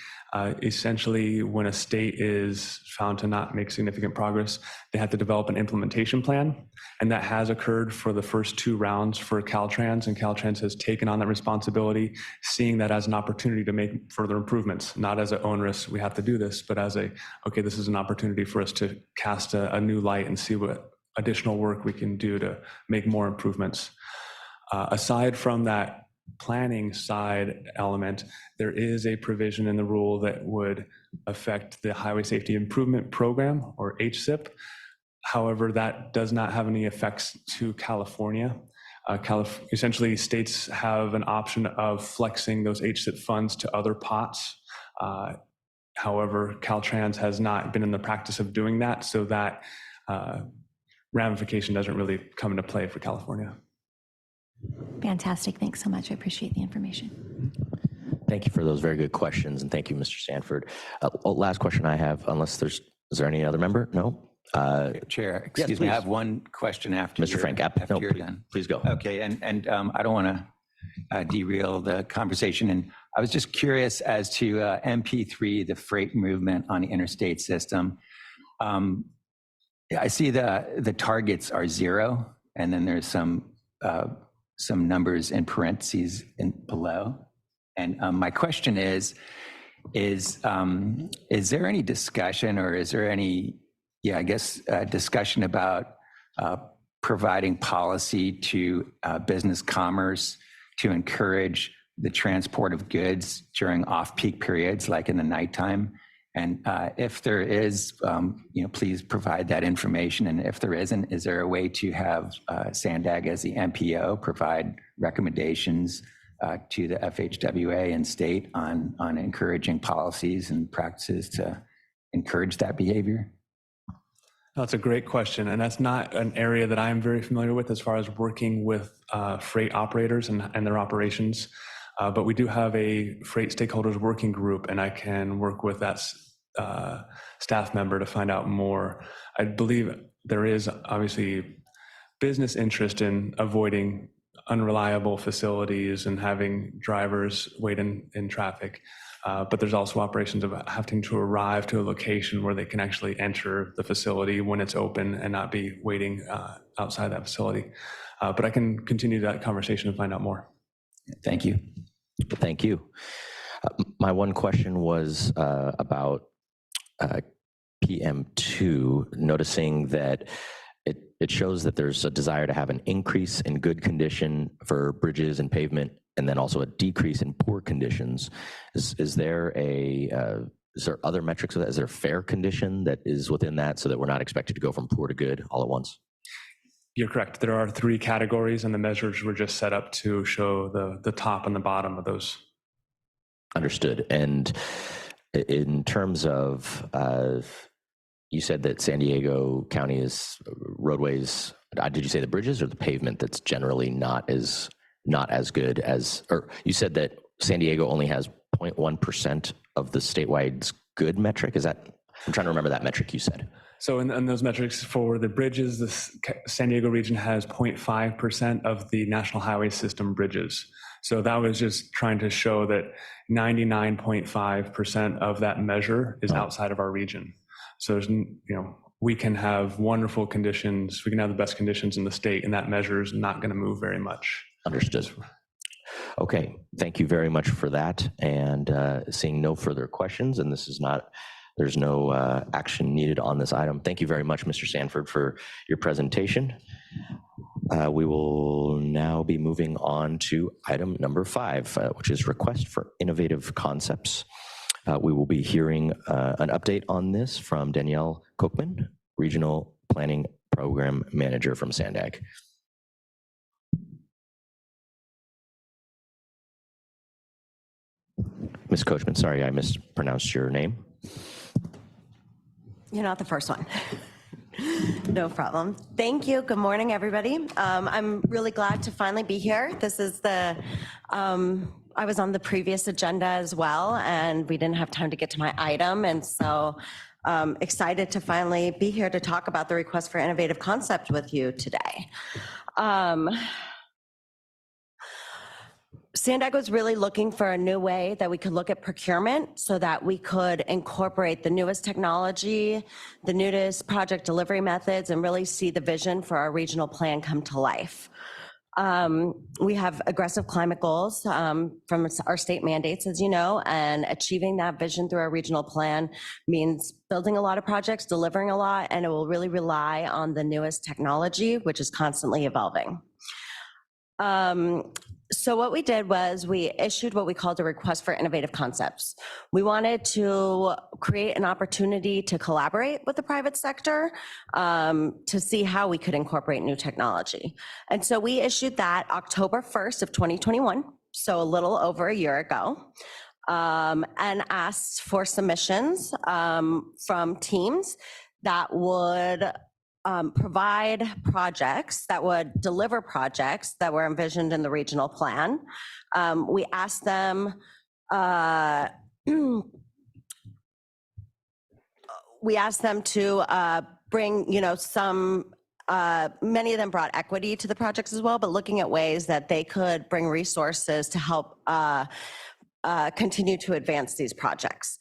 Speaker 9: essentially when a state is found to not make significant progress, they have to develop an implementation plan. And that has occurred for the first two rounds for Caltrans, and Caltrans has taken on that responsibility, seeing that as an opportunity to make further improvements, not as an onerous, we have to do this, but as okay, this is an opportunity for us to cast a new light and see what additional work we can do to make more improvements. Aside from that planning side element, there is a provision in the rule that would affect the Highway Safety Improvement Program, or HSIP. However, that does not have any effects to California. Essentially, states have an option of flexing those HSIP funds to other pots. However, Caltrans has not been in the practice of doing that, so that ramification doesn't really come into play for California.
Speaker 12: Fantastic. Thanks so much. I appreciate the information.
Speaker 1: Thank you for those very good questions, and thank you, Mr. Sanford. Last question I have, unless is there any other member? No?
Speaker 3: Chair, excuse me, I have one question after
Speaker 1: Mr. Frank, no,
Speaker 3: you're done.
Speaker 1: Please go.
Speaker 3: Okay, and I don't want to derail the conversation, and I was just curious as to MP3, the freight movement on the interstate system. I see the targets are 0, and then there's some numbers in parentheses below. And my question is there any discussion, or is there any, discussion about providing policy to business commerce to encourage the transport of goods during off-peak periods, like in the nighttime? And if there is, please provide that information. And if there isn't, is there a way to have SANDAG as the MPO provide recommendations to the FHWA and state on encouraging policies and practices to encourage that behavior?
Speaker 9: That's a great question. And that's not an area that I'm very familiar with as far as working with freight operators and their operations. But we do have a freight stakeholders working group, and I can work with that staff member to find out more. I believe there is obviously business interest in avoiding unreliable facilities and having drivers wait in traffic. But there's also operations of having to arrive to a location where they can actually enter the facility when it's open and not be waiting outside that facility. But I can continue that conversation and find out more.
Speaker 3: Thank you.
Speaker 1: Thank you. My one question was about PM2, noticing that it shows that there's a desire to have an increase in good condition for bridges and pavement, and then also a decrease in poor conditions. Is there other metrics of that? Is there fair condition that is within that, so that we're not expected to go from poor to good all at once?
Speaker 9: You're correct. There are 3 categories, and the measures were just set up to show the top and the bottom of those.
Speaker 1: Understood. And in terms of, you said that San Diego County is roadways, did you say the bridges or the pavement that's generally not as good as, or you said that San Diego only has 0.1% of the statewide good metric? Is that, I'm trying to remember that metric you said.
Speaker 9: So in those metrics for the bridges, the San Diego region has 0.5% of the National Highway System bridges. So that was just trying to show that 99.5% of that measure is outside of our region. So there's, we can have wonderful conditions, we can have the best conditions in the state, and that measure is not going to move very much.
Speaker 1: Understood. Okay, thank you very much for that. And seeing no further questions, and this is not, there's no action needed on this item. Thank you very much, Mr. Sanford, for your presentation. We will now be moving on to item number 5, which is request for innovative concepts. We will be hearing an update on this from Danielle Kochman, Regional Planning Program Manager from SANDAG. Ms. Kochman, sorry, I mispronounced your name.
Speaker 13: You're not the first one. No problem. Thank you. Good morning, everybody. I'm really glad to finally be here. This is the, I was on the previous agenda as well, and we didn't have time to get to my item. And so excited to finally be here to talk about the request for innovative concept with you today. SANDAG was really looking for a new way that we could look at procurement so that we could incorporate the newest technology, the newest project delivery methods, and really see the vision for our regional plan come to life. We have aggressive climate goals from our state mandates, as you know, and achieving that vision through our regional plan means building a lot of projects, delivering a lot, and it will really rely on the newest technology, which is constantly evolving. So what we did was we issued what we called a request for innovative concepts. We wanted to create an opportunity to collaborate with the private sector to see how we could incorporate new technology. And so we issued that October 1st of 2021, so a little over a year ago, and asked for submissions from teams that would provide projects, that would deliver projects that were envisioned in the regional plan. We asked them, to bring, some, many of them brought equity to the projects as well, but looking at ways that they could bring resources to help continue to advance these projects.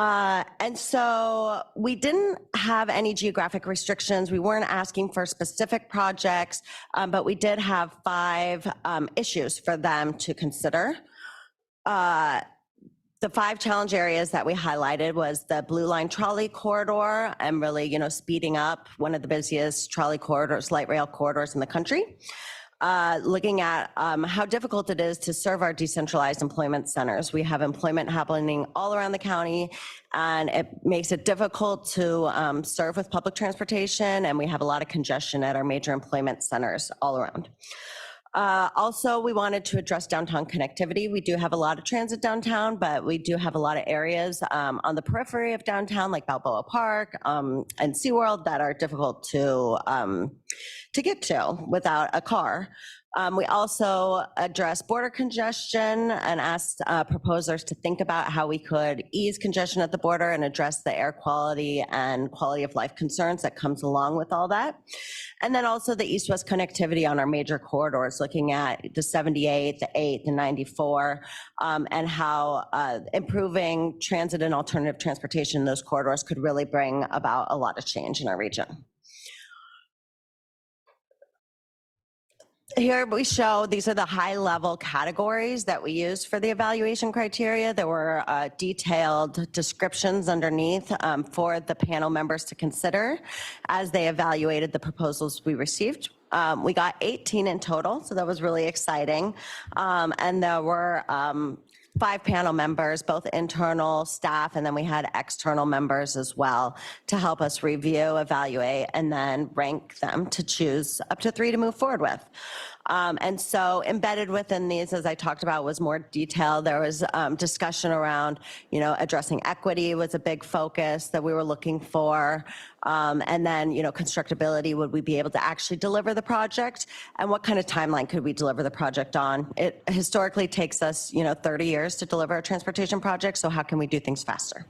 Speaker 13: And so we didn't have any geographic restrictions. We weren't asking for specific projects, but we did have 5 issues for them to consider. The 5 challenge areas that we highlighted was the Blue Line trolley corridor and really, speeding up one of the busiest trolley corridors, light rail corridors in the country. Looking at how difficult it is to serve our decentralized employment centers. We have employment happening all around the county, and it makes it difficult to serve with public transportation, and we have a lot of congestion at our major employment centers all around. Also, we wanted to address downtown connectivity. We do have a lot of transit downtown, but we do have a lot of areas on the periphery of downtown, like Balboa Park and SeaWorld, that are difficult to get to without a car. We also addressed border congestion and asked proposers to think about how we could ease congestion at the border and address the air quality and quality of life concerns that comes along with all that. And then also the east-west connectivity on our major corridors, looking at the 78, the 8, the 94, and how improving transit and alternative transportation in those corridors could really bring about a lot of change in our region. Here we show, these are the high-level categories that we used for the evaluation criteria. There were detailed descriptions underneath for the panel members to consider as they evaluated the proposals we received. We got 18 in total, so that was really exciting. And there were 5 panel members, both internal staff, and then we had external members as well to help us review, evaluate, and then rank them to choose up to 3 to move forward with. And so embedded within these, as I talked about, was more detail. There was discussion around, addressing equity was a big focus that we were looking for. And then, constructability, would we be able to actually deliver the project? And what kind of timeline could we deliver the project on? It historically takes us, 30 years to deliver a transportation project, so how can we do things faster?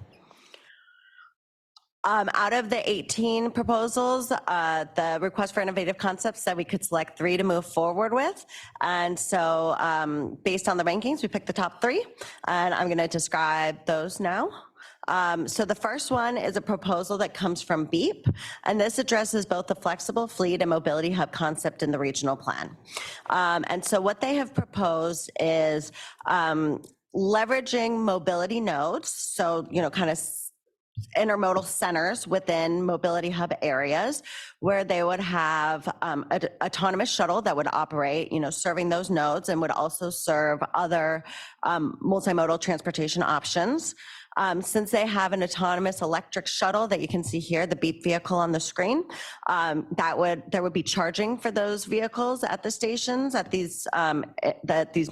Speaker 13: Out of the 18 proposals, the request for innovative concepts said we could select 3 to move forward with. And so based on the rankings, we picked the top 3, and I'm going to describe those now. So the first one is a proposal that comes from BEEP, and this addresses both the flexible fleet and mobility hub concept in the regional plan. And so what they have proposed is leveraging mobility nodes, so, kind of intermodal centers within mobility hub areas where they would have an autonomous shuttle that would operate, serving those nodes, and would also serve other multimodal transportation options. Since they have an autonomous electric shuttle that you can see here, the BEEP vehicle on the screen, there would be charging for those vehicles at the stations, at these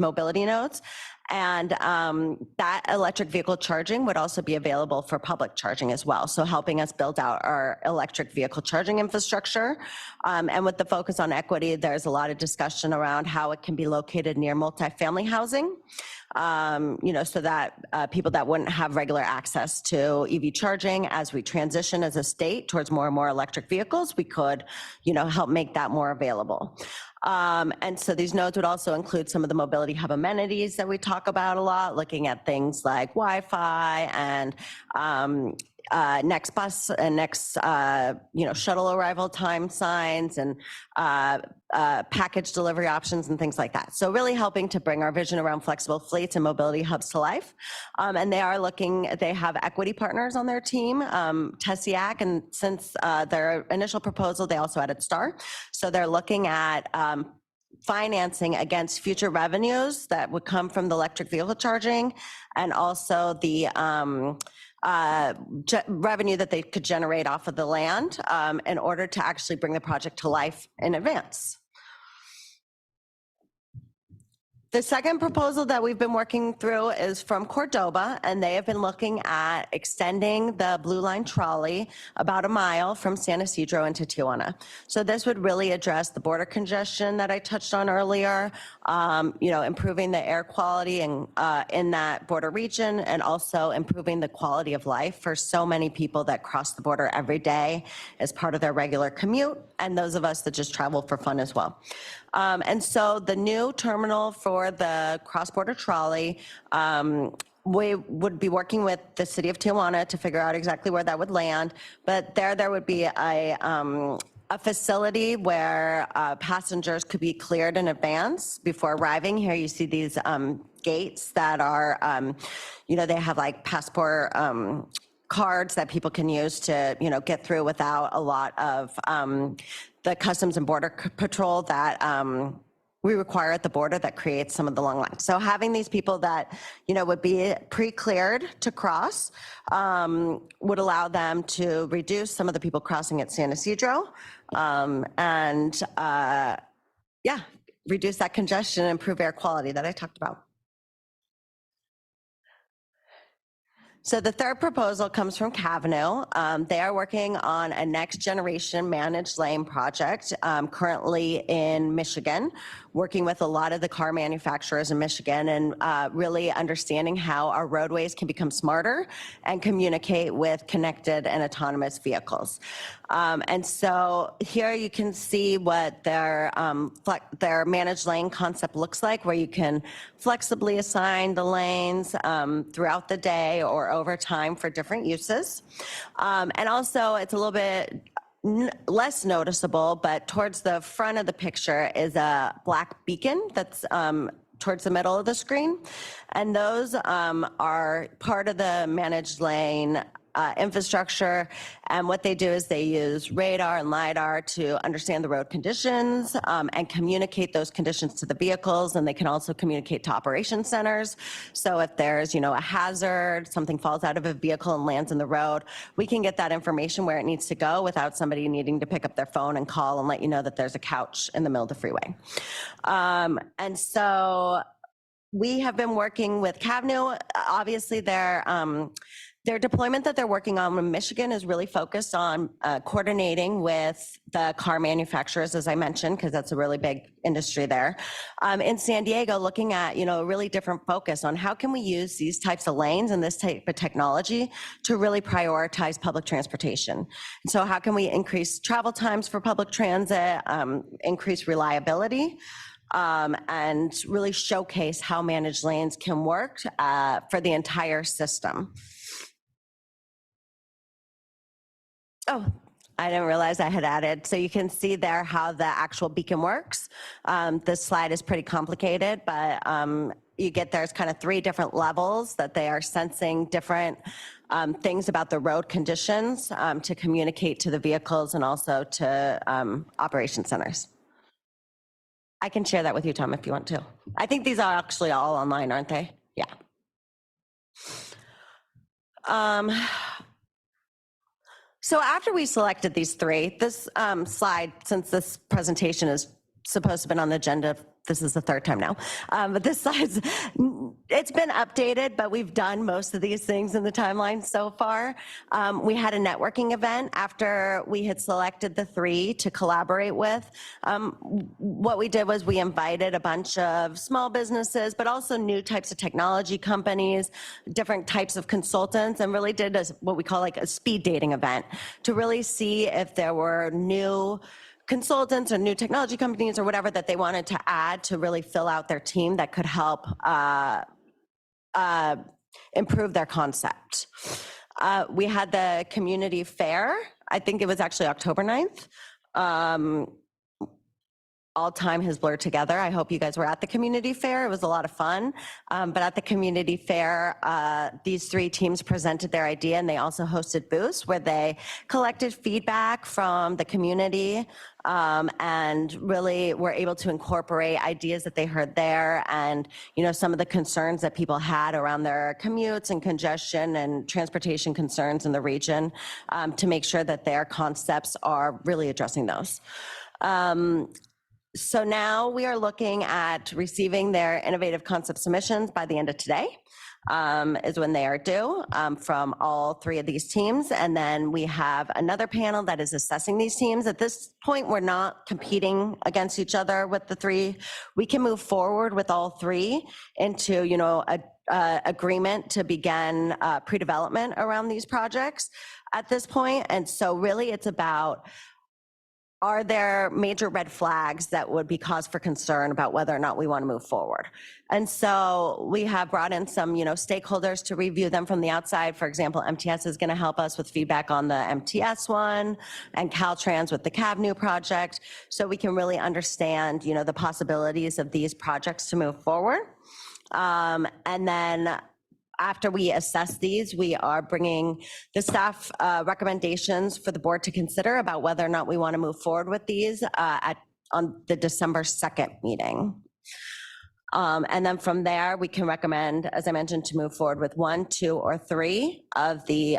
Speaker 13: mobility nodes. And that electric vehicle charging would also be available for public charging as well. So helping us build out our electric vehicle charging infrastructure. And with the focus on equity, there's a lot of discussion around how it can be located near multifamily housing. So that people that wouldn't have regular access to EV charging, as we transition as a state towards more and more electric vehicles, we could, help make that more available. And so these nodes would also include some of the mobility hub amenities that we talk about a lot, looking at things like Wi-Fi and next bus and next, shuttle arrival time signs and package delivery options and things like that. So really helping to bring our vision around flexible fleets and mobility hubs to life. And they have equity partners on their team, TESIAC, and since their initial proposal, they also added STAR. So they're looking at financing against future revenues that would come from the electric vehicle charging, and also the revenue that they could generate off of the land in order to actually bring the project to life in advance. The second proposal that we've been working through is from Cordoba, and they have been looking at extending the Blue Line trolley about a mile from San Ysidro into Tijuana. So this would really address the border congestion that I touched on earlier, improving the air quality in that border region, and also improving the quality of life for so many people that cross the border every day as part of their regular commute, and those of us that just travel for fun as well. And so the new terminal for the cross-border trolley, we would be working with the city of Tijuana to figure out exactly where that would land. But there would be a facility where passengers could be cleared in advance before arriving. Here you see these gates that are, they have like passport cards that people can use to, get through without a lot of the Customs and Border Patrol that we require at the border that creates some of the long lines. So having these people that, would be pre-cleared to cross would allow them to reduce some of the people crossing at San Ysidro reduce that congestion and improve air quality that I talked about. So the third proposal comes from Cavanaugh. They are working on a next generation managed lane project currently in Michigan, working with a lot of the car manufacturers in Michigan and really understanding how our roadways can become smarter and communicate with connected and autonomous vehicles. And so here you can see what their managed lane concept looks like, where you can flexibly assign the lanes throughout the day or over time for different uses. And also it's a little bit less noticeable, but towards the front of the picture is a black beacon that's towards the middle of the screen. And those are part of the managed lane infrastructure. And what they do is they use radar and LiDAR to understand the road conditions and communicate those conditions to the vehicles. And they can also communicate to operation centers. So if there's, a hazard, something falls out of a vehicle and lands in the road, we can get that information where it needs to go without somebody needing to pick up their phone and call and let you know that there's a couch in the middle of the freeway. And so we have been working with Cavnu. Obviously, their deployment that they're working on in Michigan is really focused on coordinating with the car manufacturers, as I mentioned, because that's a really big industry there. In San Diego, looking at, a really different focus on how can we use these types of lanes and this type of technology to really prioritize public transportation. And so how can we increase travel times for public transit, increase reliability, and really showcase how managed lanes can work for the entire system. Oh, I didn't realize I had added. So you can see there how the actual beacon works. This slide is pretty complicated, but you get there's kind of 3 different levels that they are sensing different things about the road conditions to communicate to the vehicles and also to operation centers. I can share that with you, Tom, if you want to. I think these are actually all online, aren't they? Yeah. So after we selected these 3, this slide, since this presentation is supposed to have been on the agenda, this is the 3rd time now, but this slide's, it's been updated, but we've done most of these things in the timeline so far. We had a networking event after we had selected the 3 to collaborate with. What we did was we invited a bunch of small businesses, but also new types of technology companies, different types of consultants, and really did what we call like a speed dating event to really see if there were new consultants or new technology companies or whatever that they wanted to add to really fill out their team that could help improve their concept. We had the community fair. I think it was actually October 9th. All time has blurred together. I hope you guys were at the community fair. It was a lot of fun. But at the community fair, these 3 teams presented their idea, and they also hosted booths where they collected feedback from the community and really were able to incorporate ideas that they heard there and, some of the concerns that people had around their commutes and congestion and transportation concerns in the region to make sure that their concepts are really addressing those. So now we are looking at receiving their innovative concept submissions by the end of today, is when they are due from all 3 of these teams. And then we have another panel that is assessing these teams. At this point, we're not competing against each other with the 3. We can move forward with all 3 into, a agreement to begin pre-development around these projects at this point. And so really it's about, are there major red flags that would be cause for concern about whether or not we want to move forward? And so we have brought in some, stakeholders to review them from the outside. For example, MTS is going to help us with feedback on the MTS one and Caltrans with the Cavnu project. So we can really understand, the possibilities of these projects to move forward. And then after we assess these, we are bringing the staff recommendations for the board to consider about whether or not we want to move forward with these on the December 2nd meeting. And then from there, we can recommend, as I mentioned, to move forward with 1, 2, or 3 of the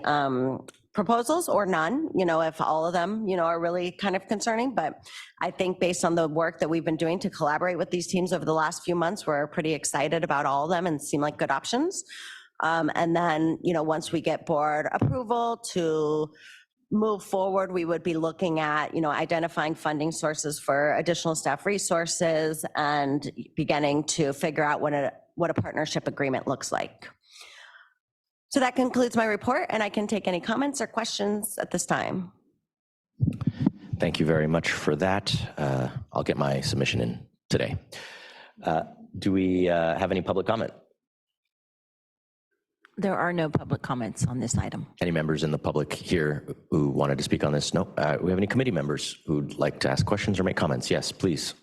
Speaker 13: proposals or none, if all of them, are really kind of concerning. But I think based on the work that we've been doing to collaborate with these teams over the last few months, we're pretty excited about all of them and seem like good options. And then, once we get board approval to move forward, we would be looking at, identifying funding sources for additional staff resources and beginning to figure out what a partnership agreement looks like. So that concludes my report, and I can take any comments or questions at this time.
Speaker 1: Thank you very much for that. I'll get my submission in today. Do we have any public comment?
Speaker 2: There are no public comments on this item.
Speaker 1: Any members in the public here who wanted to speak on this? No. We have any committee members who'd like to ask questions or make comments? Yes, please.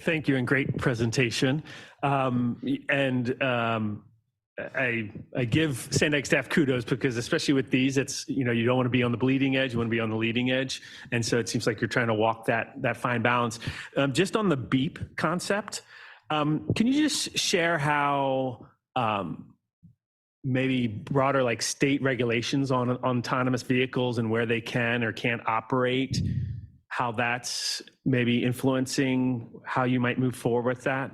Speaker 14: Thank you, and great presentation. I give Sandag staff kudos because especially with these, it's, you don't want to be on the bleeding edge, you want to be on the leading edge. And so it seems like you're trying to walk that fine balance. Just on the BEEP concept, can you just share how maybe broader like state regulations on autonomous vehicles and where they can or can't operate, how that's maybe influencing how you might move forward with that?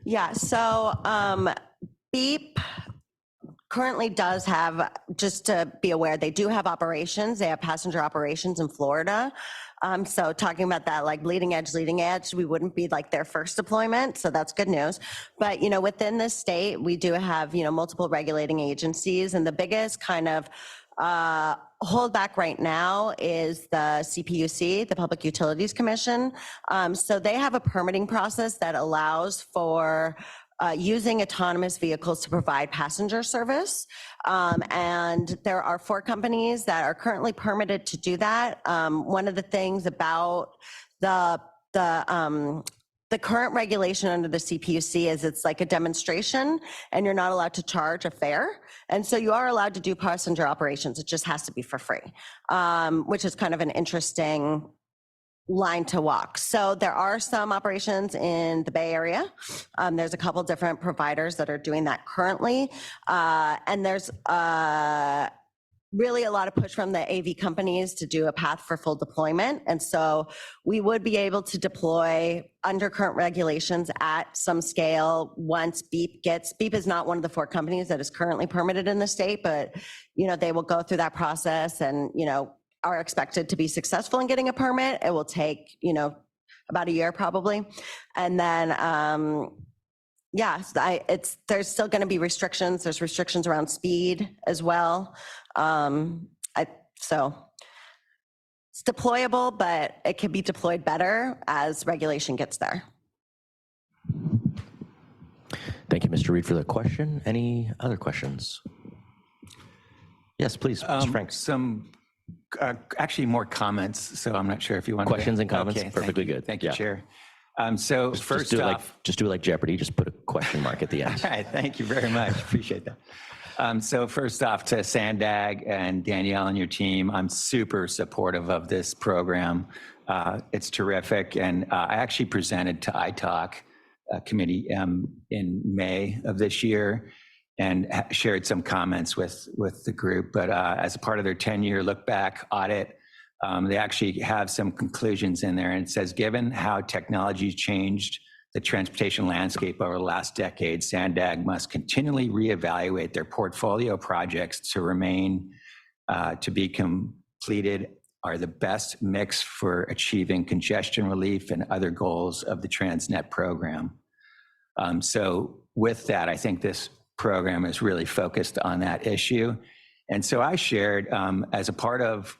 Speaker 13: Yeah, so BEEP currently does have, just to be aware, they do have operations. They have passenger operations in Florida. So talking about that, like leading edge, we wouldn't be like their first deployment. So that's good news. But, within the state, we do have, multiple regulating agencies. And the biggest kind of holdback right now is the CPUC, the Public Utilities Commission. So they have a permitting process that allows for using autonomous vehicles to provide passenger service. And there are 4 companies that are currently permitted to do that. One of the things about the current regulation under the CPUC is it's like a demonstration and you're not allowed to charge a fare. And so you are allowed to do passenger operations. It just has to be for free, which is kind of an interesting line to walk. So there are some operations in the Bay Area. There's a couple different providers that are doing that currently. And there's really a lot of push from the AV companies to do a path for full deployment. And so we would be able to deploy under current regulations at some scale once BEEP is not one of the 4 companies that is currently permitted in the state, but, they will go through that process and, are expected to be successful in getting a permit. It will take, about a year probably. And then, there's still going to be restrictions. There's restrictions around speed as well. So it's deployable, but it can be deployed better as regulation gets there.
Speaker 1: Thank you, Mr. Reed, for the question. Any other questions? Yes, please, Mr. Frank.
Speaker 3: Some actually more comments, so I'm not sure if you want
Speaker 1: questions and comments.
Speaker 3: Okay,
Speaker 1: Perfectly good.
Speaker 3: Thank you, Chair. So first off,
Speaker 1: just do it like Jeopardy. Just put a question mark at the end.
Speaker 3: all right, thank you very much. Appreciate that. So first off, to Sandag and Danielle and your team, I'm super supportive of this program. It's terrific, and I actually presented to ITALK committee in May of this year, and shared some comments with the group. But as a part of their 10-year look back audit, they actually have some conclusions in there. And it says, given how technology changed the transportation landscape over the last decade, Sandag must continually reevaluate their portfolio projects to remain, to be completed, are the best mix for achieving congestion relief and other goals of the Transnet program. So with that, I think this program is really focused on that issue. And so I shared as a part of,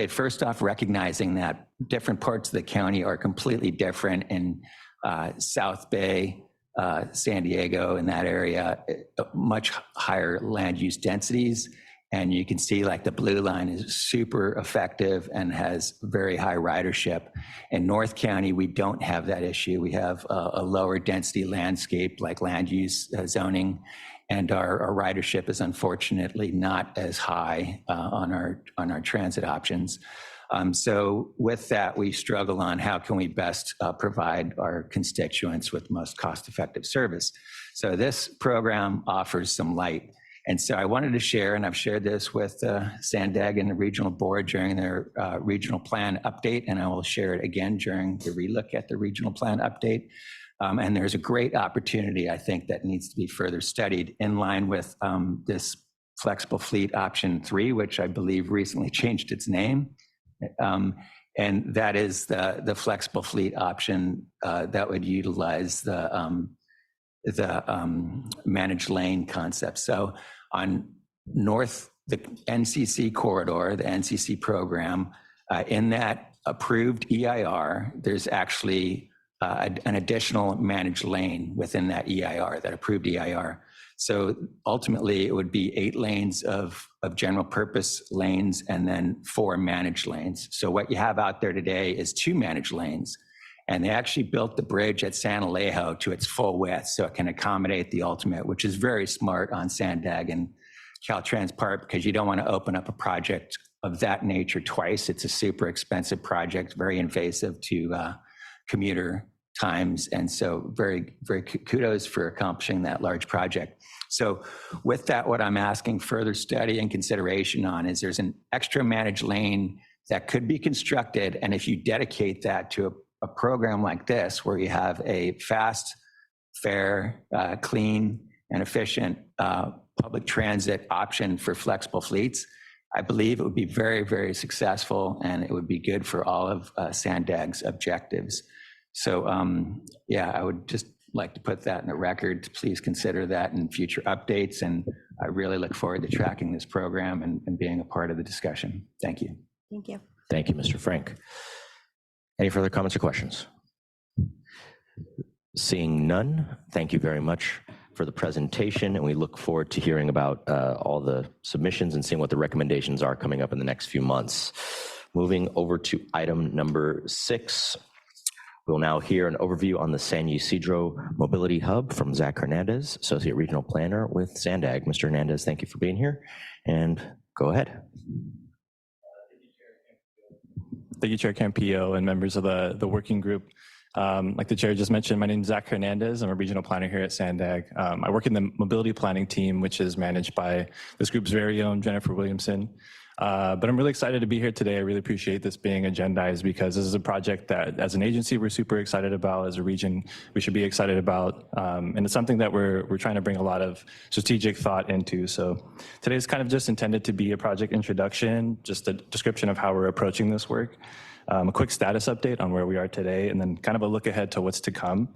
Speaker 3: first off, recognizing that different parts of the county are completely different. In South Bay, San Diego, in that area, much higher land use densities. And you can see like the blue line is super effective and has very high ridership. In North County, we don't have that issue. We have a lower density landscape like land use zoning, and our ridership is unfortunately not as high on our transit options. So with that, we struggle on how can we best provide our constituents with most cost-effective service. So this program offers some light. And so I wanted to share, and I've shared this with Sandag and the regional board during their regional plan update, and I will share it again during the relook at the regional plan update. And there's a great opportunity, I think, that needs to be further studied in line with this Flexible Fleet Option 3, which I believe recently changed its name. And that is the flexible fleet option that would utilize the managed lane concept. So on the NCC corridor, the NCC program, in that approved EIR, there's actually an additional managed lane within that EIR, that approved EIR. So ultimately, it would be 8 lanes of general purpose lanes and then 4 managed lanes. So what you have out there today is 2 managed lanes. And they actually built the bridge at San Alejo to its full width so it can accommodate the ultimate, which is very smart on Sandag and Caltrans part, because you don't want to open up a project of that nature twice. It's a super expensive project, very invasive to commuter times. And so very, very kudos for accomplishing that large project. So with that, what I'm asking further study and consideration on is there's an extra managed lane that could be constructed. And if you dedicate that to a program like this, where you have a fast, fair, clean, and efficient public transit option for flexible fleets, I believe it would be very, very successful, and it would be good for all of Sandag's objectives. So yeah, I would just like to put that in the record. Please consider that in future updates. And I really look forward to tracking this program and being a part of the discussion. Thank you.
Speaker 10: Thank you.
Speaker 1: Thank you, Mr. Frank. Any further comments or questions? Seeing none, thank you very much for the presentation, and we look forward to hearing about all the submissions and seeing what the recommendations are coming up in the next few months. Moving over to item number 6, we'll now hear an overview on the San Ysidro Mobility Hub from Zach Hernandez, Associate Regional Planner with Sandag. Mr. Hernandez, thank you for being here, and go ahead.
Speaker 15: Thank you, Chair Campillo and members of the working group. Like the chair just mentioned, my name is Zach Hernandez. I'm a regional planner here at Sandag. I work in the mobility planning team, which is managed by this group's very own Jennifer Williamson. But I'm really excited to be here today. I really appreciate this being agendized because this is a project that as an agency, we're super excited about. As a region, we should be excited about. And it's something that we're trying to bring a lot of strategic thought into. So today is kind of just intended to be a project introduction, just a description of how we're approaching this work. A quick status update on where we are today, and then kind of a look ahead to what's to come.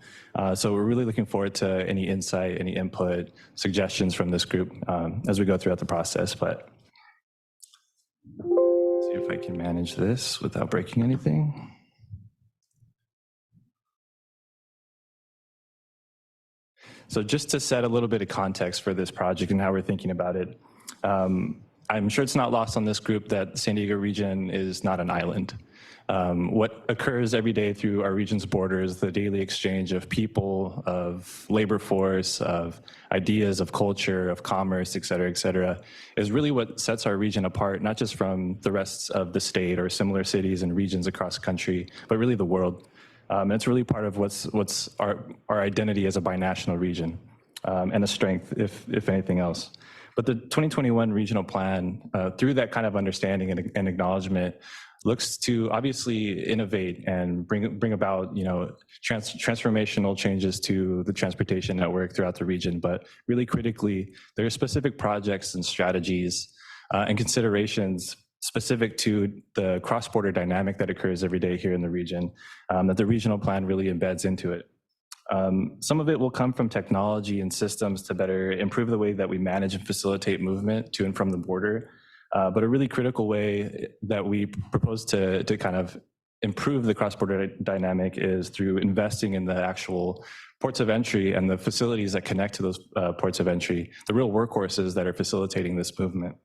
Speaker 15: So we're really looking forward to any insight, any input, suggestions from this group as we go throughout the process. But see if I can manage this without breaking anything. So just to set a little bit of context for this project and how we're thinking about it, I'm sure it's not lost on this group that the San Diego region is not an island. What occurs every day through our region's borders, the daily exchange of people, of labor force, of ideas, of culture, of commerce, et cetera, is really what sets our region apart, not just from the rest of the state or similar cities and regions across the country, but really the world. And it's really part of what's our identity as a binational region and a strength, if anything else. But the 2021 regional plan, through that kind of understanding and acknowledgement, looks to obviously innovate and bring about, transformational changes to the transportation network throughout the region. But really critically, there are specific projects and strategies and considerations specific to the cross-border dynamic that occurs every day here in the region that the regional plan really embeds into it. Some of it will come from technology and systems to better improve the way that we manage and facilitate movement to and from the border. But a really critical way that we propose to kind of improve the cross-border dynamic is through investing in the actual ports of entry and the facilities that connect to those ports of entry, the real workhorses that are facilitating this movement.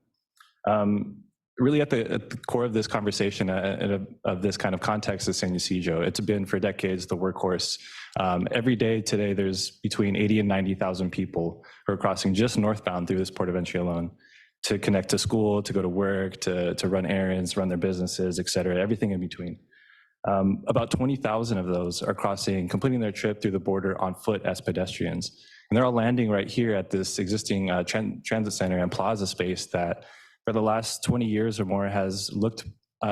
Speaker 15: Really at the core of this conversation of this kind of context is San Ysidro. It's been for decades the workhorse. Every day today, there's between 80 and 90,000 people who are crossing just northbound through this port of entry alone, to connect to school, to go to work, to run errands, run their businesses, et cetera, everything in between. About 20,000 of those are completing their trip through the border on foot as pedestrians. And they're all landing right here at this existing transit center and plaza space that for the last 20 years or more has looked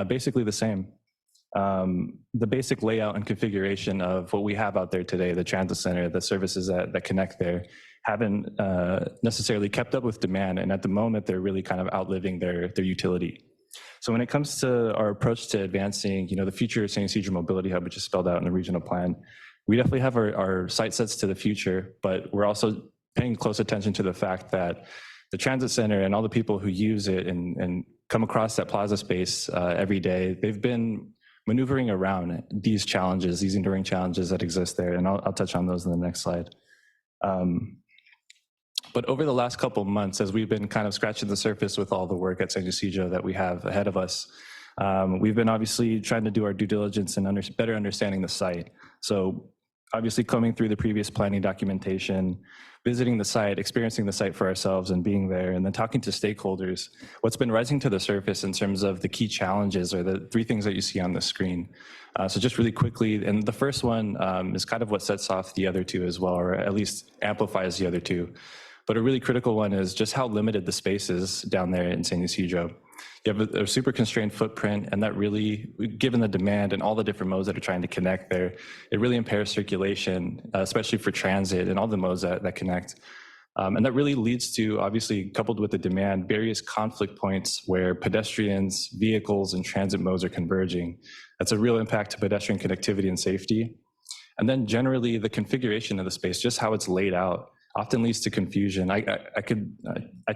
Speaker 15: basically the same. The basic layout and configuration of what we have out there today, the transit center, the services that connect there, haven't necessarily kept up with demand, and at the moment they're really kind of outliving their utility. So when it comes to our approach to advancing, the future San Ysidro Mobility Hub, which is spelled out in the regional plan, we definitely have our sight sets to the future, but we're also paying close attention to the fact that the transit center and all the people who use it and come across that plaza space every day, they've been maneuvering around these challenges, these enduring challenges that exist there, and I'll touch on those in the next slide. But over the last couple of months, as we've been kind of scratching the surface with all the work at San Ysidro that we have ahead of us, We've been obviously trying to do our due diligence and better understanding the site. So obviously coming through the previous planning documentation, visiting the site, experiencing the site for ourselves and being there, and then talking to stakeholders, what's been rising to the surface in terms of the key challenges are the three things that you see on the screen. So just really quickly, and the first one is kind of what sets off the other two as well, or at least amplifies the other two. But a really critical one is just how limited the space is down there in San Ysidro. You have a super constrained footprint, and that really, given the demand and all the different modes that are trying to connect there, it really impairs circulation, especially for transit and all the modes that connect. And that really leads to, obviously, coupled with the demand, various conflict points where pedestrians, vehicles, and transit modes are converging. That's a real impact to pedestrian connectivity and safety. And then generally, the configuration of the space, just how it's laid out, often leads to confusion. I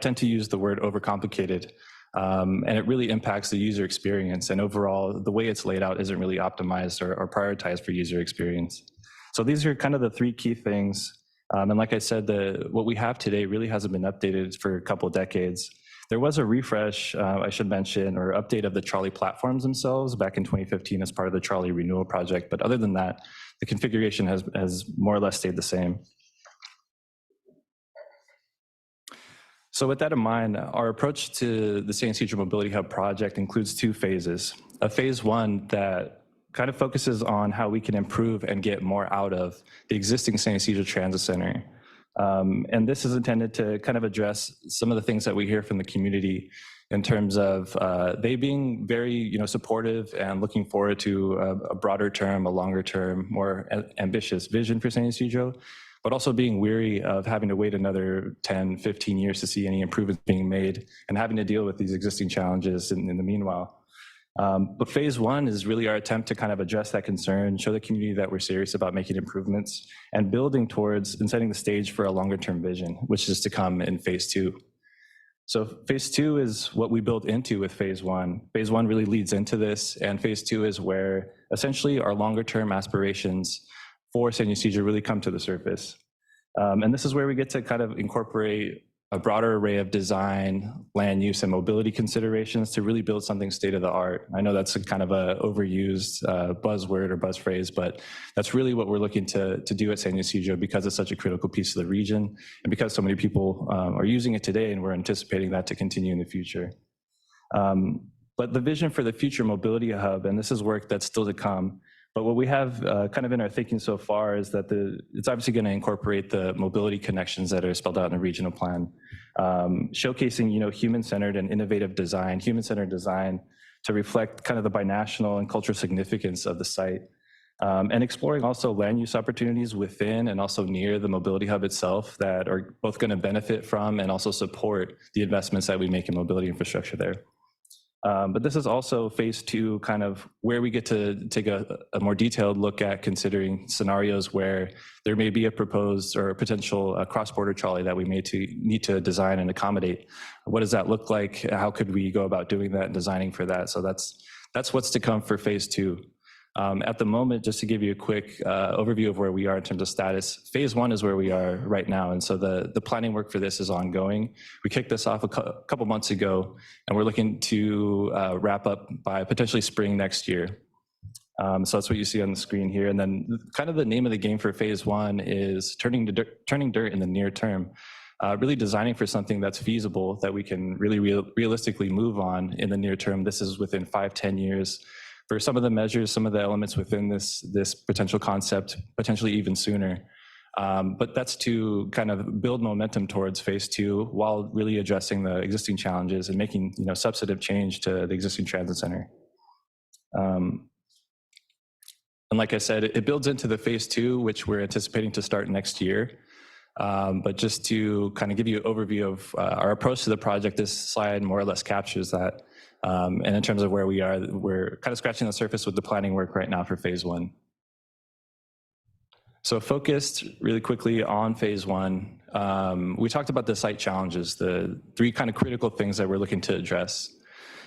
Speaker 15: tend to use the word overcomplicated. And it really impacts the user experience. And overall, the way it's laid out isn't really optimized or prioritized for user experience. So these are kind of the three key things. And like I said, what we have today really hasn't been updated for a couple of decades. There was a refresh, I should mention, or update of the trolley platforms themselves back in 2015 as part of the trolley renewal project. But other than that, the configuration has more or less stayed the same. So with that in mind, our approach to the San Ysidro Mobility Hub project includes two phases. A phase one that kind of focuses on how we can improve and get more out of the existing San Ysidro Transit Center. And this is intended to kind of address some of the things that we hear from the community in terms of they being very supportive and looking forward to a broader term, a longer term, more ambitious vision for San Ysidro, but also being weary of having to wait another 10, 15 years to see any improvements being made and having to deal with these existing challenges in the meanwhile. But phase one is really our attempt to kind of address that concern, show the community that we're serious about making improvements and building towards and setting the stage for a longer term vision, which is to come in phase two. So phase two is what we built into with phase one. Phase one really leads into this, and phase two is where essentially our longer term aspirations for San Ysidro really come to the surface. And this is where we get to kind of incorporate a broader array of design, land use, and mobility considerations to really build something state of the art. I know that's a kind of a overused buzzword or buzz phrase, but that's really what we're looking to do at San Ysidro because it's such a critical piece of the region and because so many people are using it today, and we're anticipating that to continue in the future. But the vision for the future mobility hub, and this is work that's still to come, but what we have kind of in our thinking so far is that it's obviously going to incorporate the mobility connections that are spelled out in the regional plan, showcasing human-centered and innovative design, human-centered design to reflect kind of the binational and cultural significance of the site, and exploring also land use opportunities within and also near the mobility hub itself that are both going to benefit from and also support the investments that we make in mobility infrastructure there. But this is also phase two, kind of where we get to take a more detailed look at considering scenarios where there may be a proposed or a potential cross-border trolley that we may need to design and accommodate. What does that look like? How could we go about doing that and designing for that? So that's what's to come for phase two. At the moment, just to give you a quick overview of where we are in terms of status, phase one is where we are right now. And so the planning work for this is ongoing. We kicked this off a couple months ago, and we're looking to wrap up by potentially spring next year. So that's what you see on the screen here. And then kind of the name of the game for phase one is turning dirt in the near term, really designing for something that's feasible, that we can really realistically move on in the near term. This is within 5-10 years. For some of the measures, some of the elements within this potential concept, potentially even sooner. But that's to kind of build momentum towards phase two while really addressing the existing challenges and making substantive change to the existing transit center. And like I said, it builds into the phase two, which we're anticipating to start next year. But just to kind of give you an overview of our approach to the project, this slide more or less captures that. And in terms of where we are, we're kind of scratching the surface with the planning work right now for phase one. So focused really quickly on phase one, we talked about the site challenges, the three kind of critical things that we're looking to address.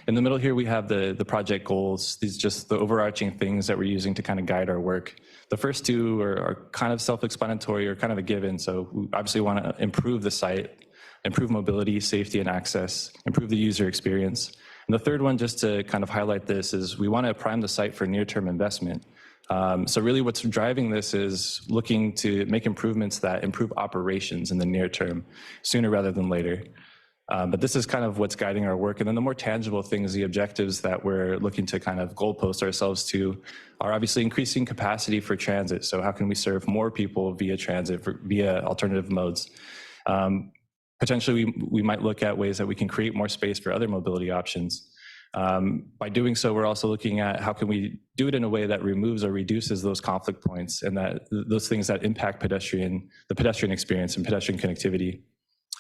Speaker 15: In the middle here, we have the project goals. These are just the overarching things that we're using to kind of guide our work. The first two are kind of self-explanatory or kind of a given. So we obviously want to improve the site, improve mobility, safety, and access, improve the user experience. And the third one, just to kind of highlight this, is we want to prime the site for near-term investment. So really what's driving this is looking to make improvements that improve operations in the near term, sooner rather than later. But this is kind of what's guiding our work. And then the more tangible things, the objectives that we're looking to kind of goalpost ourselves to are obviously increasing capacity for transit. So how can we serve more people via transit, via alternative modes? Potentially, we might look at ways that we can create more space for other mobility options. By doing so, we're also looking at how can we do it in a way that removes or reduces those conflict points and that those things that impact the pedestrian experience and pedestrian connectivity.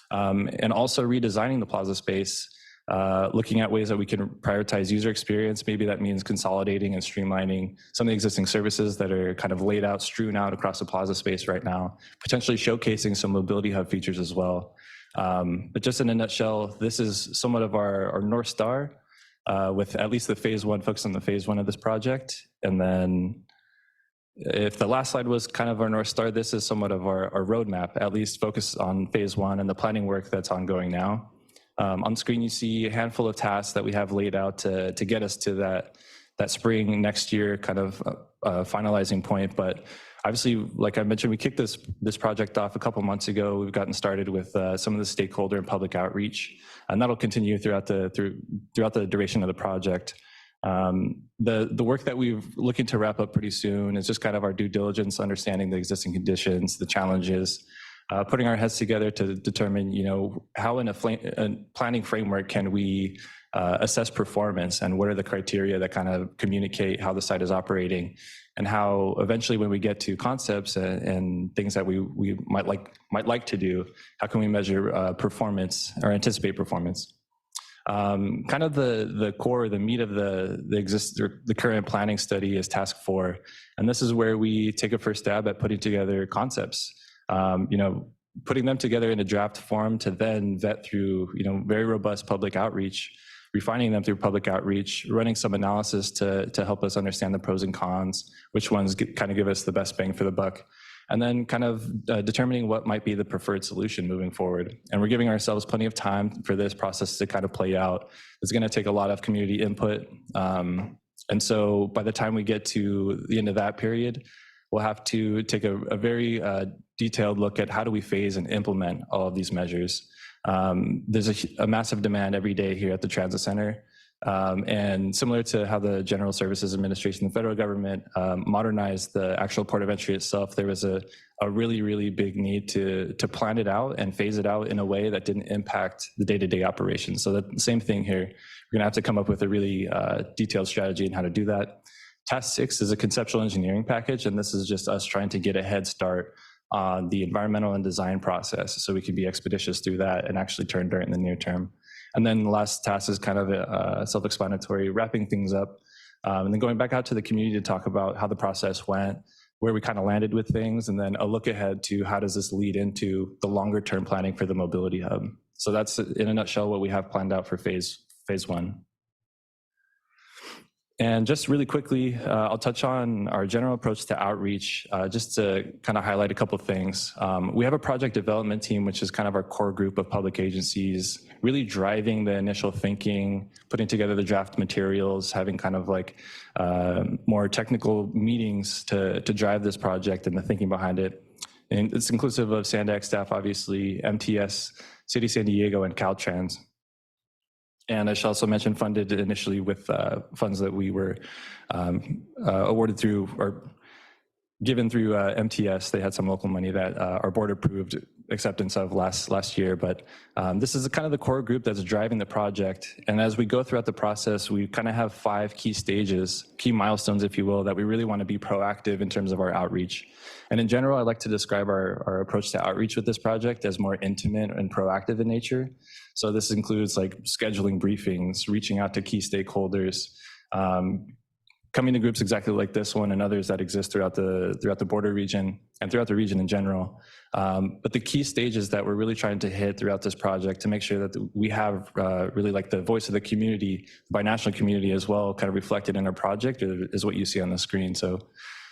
Speaker 15: And also redesigning the plaza space, looking at ways that we can prioritize user experience. Maybe that means consolidating and streamlining some of the existing services that are kind of laid out, strewn out across the plaza space right now, potentially showcasing some mobility hub features as well. But just in a nutshell, this is somewhat of our North Star, with at least the phase one, focus on the phase one of this project. And then if the last slide was kind of our North Star, this is somewhat of our roadmap, at least focus on phase one and the planning work that's ongoing now. On screen, you see a handful of tasks that we have laid out to get us to that spring next year kind of finalizing point. But obviously, like I mentioned, we kicked this project off a couple months ago. We've gotten started with some of the stakeholder and public outreach, and that'll continue throughout the duration of the project. The work that we're looking to wrap up pretty soon is just kind of our due diligence, understanding the existing conditions, the challenges, putting our heads together to determine, how in a planning framework can we assess performance, and what are the criteria that kind of communicate how the site is operating, and how eventually when we get to concepts and things that we might like to do, how can we measure performance or anticipate performance. Kind of the core, the meat of the current planning study is task 4. And this is where we take a first stab at putting together concepts, putting them together in a draft form to then vet through, very robust public outreach, refining them through public outreach, running some analysis to help us understand the pros and cons, which ones kind of give us the best bang for the buck, and then kind of determining what might be the preferred solution moving forward. And we're giving ourselves plenty of time for this process to kind of play out. It's going to take a lot of community input. And so by the time we get to the end of that period, we'll have to take a very detailed look at how do we phase and implement all of these measures. There's a massive demand every day here at the Transit Center. And similar to how the General Services Administration, the federal government, modernized the actual port of entry itself, there was a really, really big need to plan it out and phase it out in a way that didn't impact the day-to-day operations. So the same thing here, we're gonna have to come up with a really detailed strategy on how to do that. Task 6 is a conceptual engineering package, and this is just us trying to get a head start on the environmental and design process so we can be expeditious through that and actually turn dirt in the near term. And then the last task is kind of self-explanatory, wrapping things up, and then going back out to the community to talk about how the process went, where we kind of landed with things, and then a look ahead to how does this lead into the longer term planning for the mobility hub. So that's in a nutshell what we have planned out for phase 1. And just really quickly, I'll touch on our general approach to outreach, just to kind of highlight a couple of things. We have a project development team, which is kind of our core group of public agencies, really driving the initial thinking, putting together the draft materials, having kind of like more technical meetings to drive this project and the thinking behind it. And it's inclusive of SANDAG staff, obviously, MTS, City of San Diego, and Caltrans. And I should also mention funded initially with funds that we were awarded through or given through MTS. They had some local money that our board approved acceptance of last year. But this is kind of the core group that's driving the project. And as we go throughout the process, we kind of have 5 key stages, key milestones, if you will, that we really want to be proactive in terms of our outreach. And in general, I like to describe our approach to outreach with this project as more intimate and proactive in nature. So this includes like scheduling briefings, reaching out to key stakeholders, coming to groups exactly like this one and others that exist throughout the border region and throughout the region in general. But the key stages that we're really trying to hit throughout this project to make sure that we have really like the voice of the community, binational community as well, kind of reflected in our project is what you see on the screen. So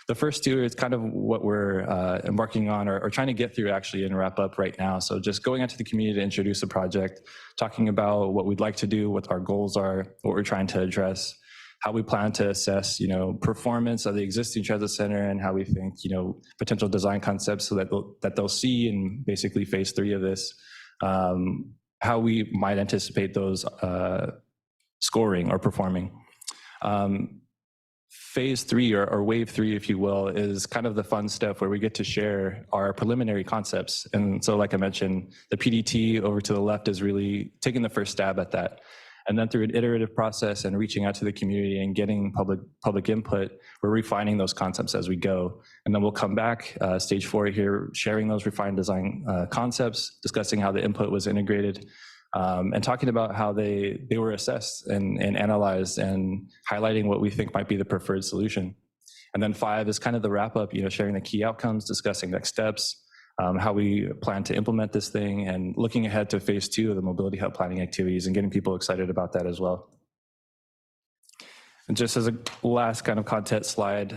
Speaker 15: The first two is kind of what we're embarking on or trying to get through actually and wrap up right now. So just going out to the community to introduce the project, talking about what we'd like to do, what our goals are, what we're trying to address, how we plan to assess, performance of the existing transit center, and how we think, potential design concepts so that they'll see in basically phase 3 of this, how we might anticipate those scoring or performing. Phase 3 or wave 3, if you will, is kind of the fun stuff where we get to share our preliminary concepts. And so, like I mentioned, the PDT over to the left is really taking the first stab at that. And then through an iterative process and reaching out to the community and getting public input, we're refining those concepts as we go. And then we'll come back, stage 4 here, sharing those refined design concepts, discussing how the input was integrated, and talking about how they were assessed and analyzed, and highlighting what we think might be the preferred solution. And then 5 is kind of the wrap up, sharing the key outcomes, discussing next steps, how we plan to implement this thing, and looking ahead to phase 2 of the mobility hub planning activities and getting people excited about that as well. And just as a last kind of content slide,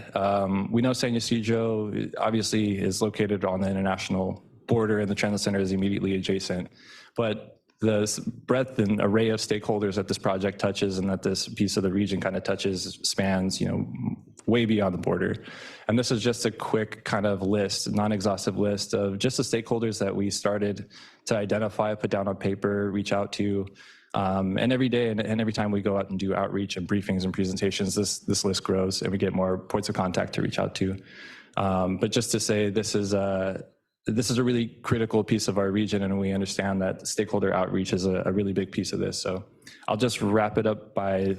Speaker 15: we know San Ysidro obviously is located on the international border, and the transit center is immediately adjacent. But the breadth and array of stakeholders that this project touches and that this piece of the region kind of touches spans, way beyond the border. And this is just a quick kind of list, non-exhaustive list of just the stakeholders that we started to identify, put down on paper, reach out to. And every day and every time we go out and do outreach and briefings and presentations, this list grows and we get more points of contact to reach out to. But just to say, this is a really critical piece of our region, and we understand that stakeholder outreach is a really big piece of this. So I'll just wrap it up by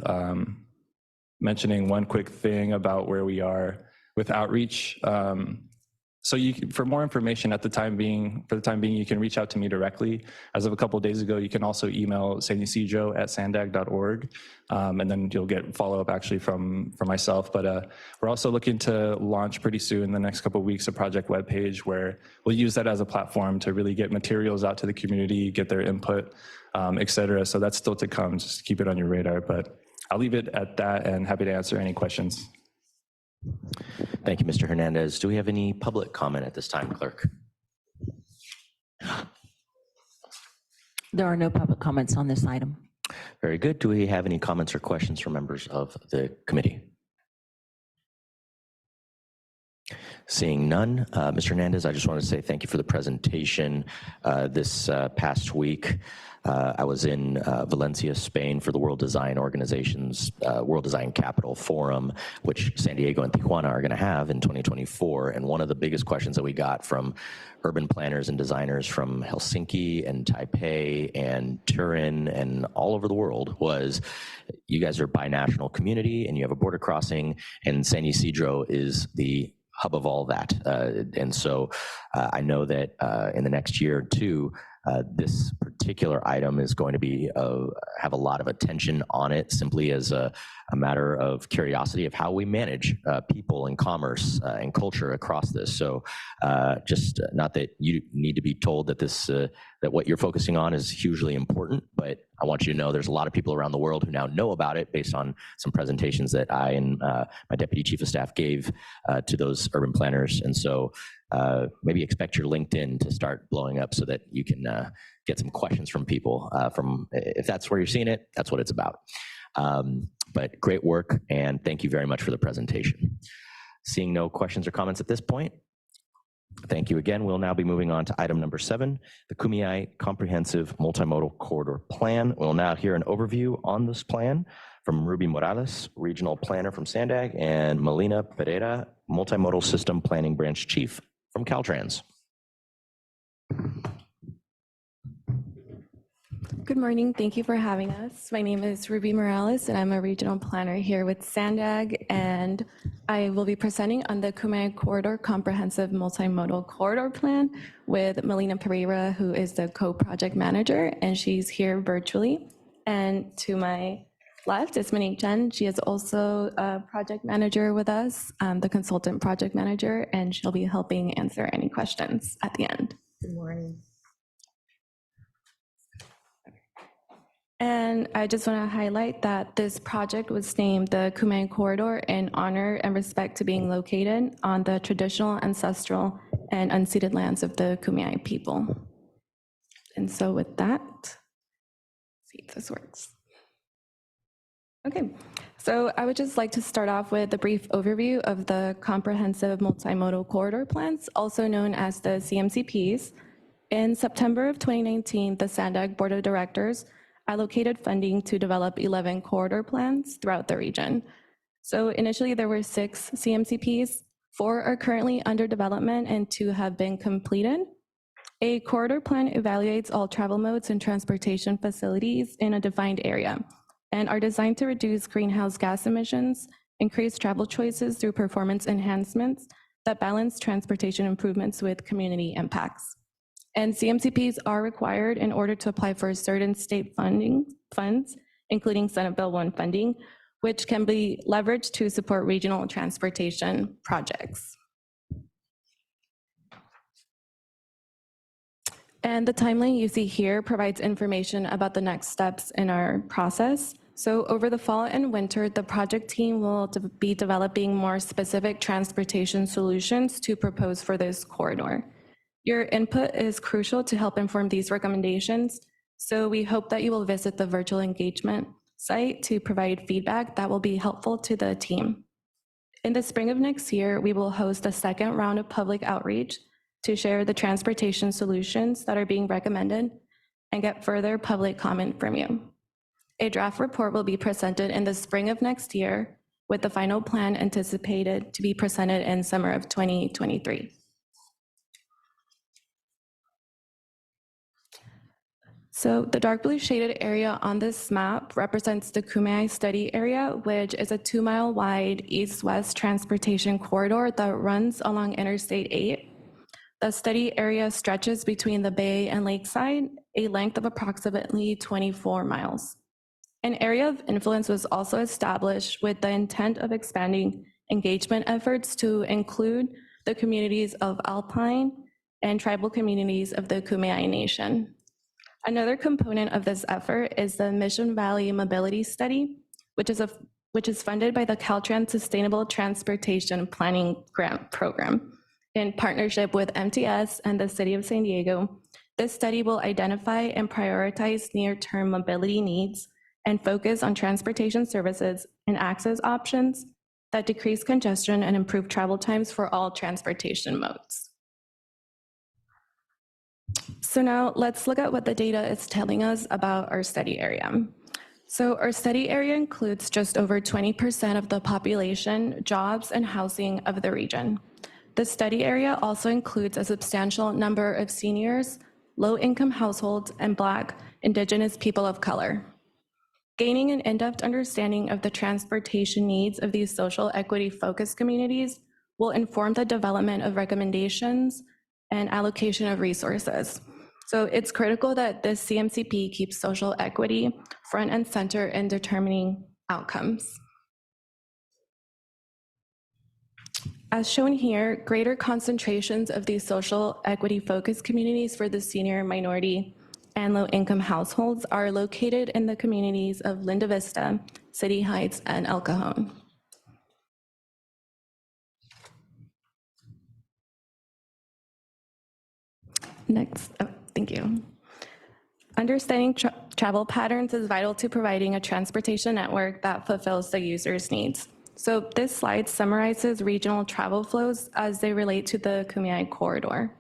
Speaker 15: mentioning one quick thing about where we are with outreach. So for more information for the time being, you can reach out to me directly. As of a couple of days ago, you can also email sanysidro@sandag.org, and then you'll get follow-up actually from myself. But we're also looking to launch pretty soon, in the next couple of weeks, a project webpage where we'll use that as a platform to really get materials out to the community, get their input, et cetera. So that's still to come, just keep it on your radar. But I'll leave it at that and happy to answer any questions.
Speaker 1: Thank you, Mr. Hernandez. Do we have any public comment at this time, clerk?
Speaker 16: There are no public comments on this item.
Speaker 1: Very good. Do we have any comments or questions from members of the committee? Seeing none, Mr. Hernandez, I just want to say thank you for the presentation. This past week, I was in Valencia, Spain for the World Design Organization's World Design Capital Forum, which San Diego and Tijuana are going to have in 2024. And one of the biggest questions that we got from urban planners and designers from Helsinki and Taipei and Turin and all over the world was, you guys are a binational community and you have a border crossing, and San Ysidro is the hub of all that. And so I know that in the next year or two, this particular item is going to be have a lot of attention on it, simply as a matter of curiosity of how we manage people and commerce and culture across this. So just not that you need to be told that this that what you're focusing on is hugely important, but I want you to know there's a lot of people around the world who now know about it based on some presentations that I and my deputy chief of staff gave to those urban planners. And so maybe expect your LinkedIn to start blowing up so that you can get some questions from people from, if that's where you're seeing it, that's what it's about. But great work, and thank you very much for the presentation. Seeing no questions or comments at this point, thank you again. We'll now be moving on to item number 7, the Kumeyaay Comprehensive Multimodal Corridor Plan. We'll now hear an overview on this plan from Ruby Morales, Regional Planner from Sandag, and Melina Pereira, Multimodal System Planning Branch Chief from Caltrans.
Speaker 6: Good morning. Thank you for having us. My name is Ruby Morales, and I'm a regional planner here with Sandag, and I will be presenting on the Kumeyaay Corridor Comprehensive Multimodal Corridor Plan with Melina Pereira, who is the co-project manager, and she's here virtually. And to my left is Monique Chen. She is also a project manager with us, the consultant project manager, and she'll be helping answer any questions at the end.
Speaker 16: Good morning.
Speaker 6: And I just want to highlight that this project was named the Kumeyaay Corridor in honor and respect to being located on the traditional, ancestral, and unceded lands of the Kumeyaay people. And so with that, let's see if this works. Okay, so I would just like to start off with a brief overview of the Comprehensive Multimodal Corridor Plans, also known as the CMCPs. In September of 2019, the SANDAG Board of Directors allocated funding to develop 11 corridor plans throughout the region. So initially there were 6 CMCPs, 4 are currently under development and 2 have been completed. A corridor plan evaluates all travel modes and transportation facilities in a defined area and are designed to reduce greenhouse gas emissions, increase travel choices through performance enhancements that balance transportation improvements with community impacts. And CMCPs are required in order to apply for certain state funds, including Senate Bill 1 funding, which can be leveraged to support regional transportation projects. And the timeline you see here provides information about the next steps in our process. So over the fall and winter, the project team will be developing more specific transportation solutions to propose for this corridor. Your input is crucial to help inform these recommendations, so we hope that you will visit the virtual engagement site to provide feedback that will be helpful to the team. In the spring of next year, we will host a second round of public outreach to share the transportation solutions that are being recommended and get further public comment from you. A draft report will be presented in the spring of next year, with the final plan anticipated to be presented in summer of 2023. So the dark blue shaded area on this map represents the Kumeyaay Study Area, which is a 2-mile wide east-west transportation corridor that runs along Interstate 8. The study area stretches between the bay and lakeside, a length of approximately 24 miles. An area of influence was also established with the intent of expanding engagement efforts to include the communities of Alpine and tribal communities of the Kumeyaay Nation. Another component of this effort is the Mission Valley Mobility Study, which is funded by the Caltrans Sustainable Transportation Planning Grant Program. In partnership with MTS and the City of San Diego, this study will identify and prioritize near-term mobility needs and focus on transportation services and access options that decrease congestion and improve travel times for all transportation modes. So now let's look at what the data is telling us about our study area. So our study area includes just over 20% of the population, jobs, and housing of the region. The study area also includes a substantial number of seniors, low-income households, and Black, Indigenous people of color. Gaining an in-depth understanding of the transportation needs of these social equity-focused communities will inform the development of recommendations and allocation of resources. So it's critical that this CMCP keeps social equity front and center in determining outcomes. As shown here, greater concentrations of these social equity-focused communities for the senior, minority, and low-income households are located in the communities of Linda Vista, City Heights, and El Cajon. Next, thank you. Understanding travel patterns is vital to providing a transportation network that fulfills the user's needs. So this slide summarizes regional travel flows as they relate to the Kumeyaay Corridor.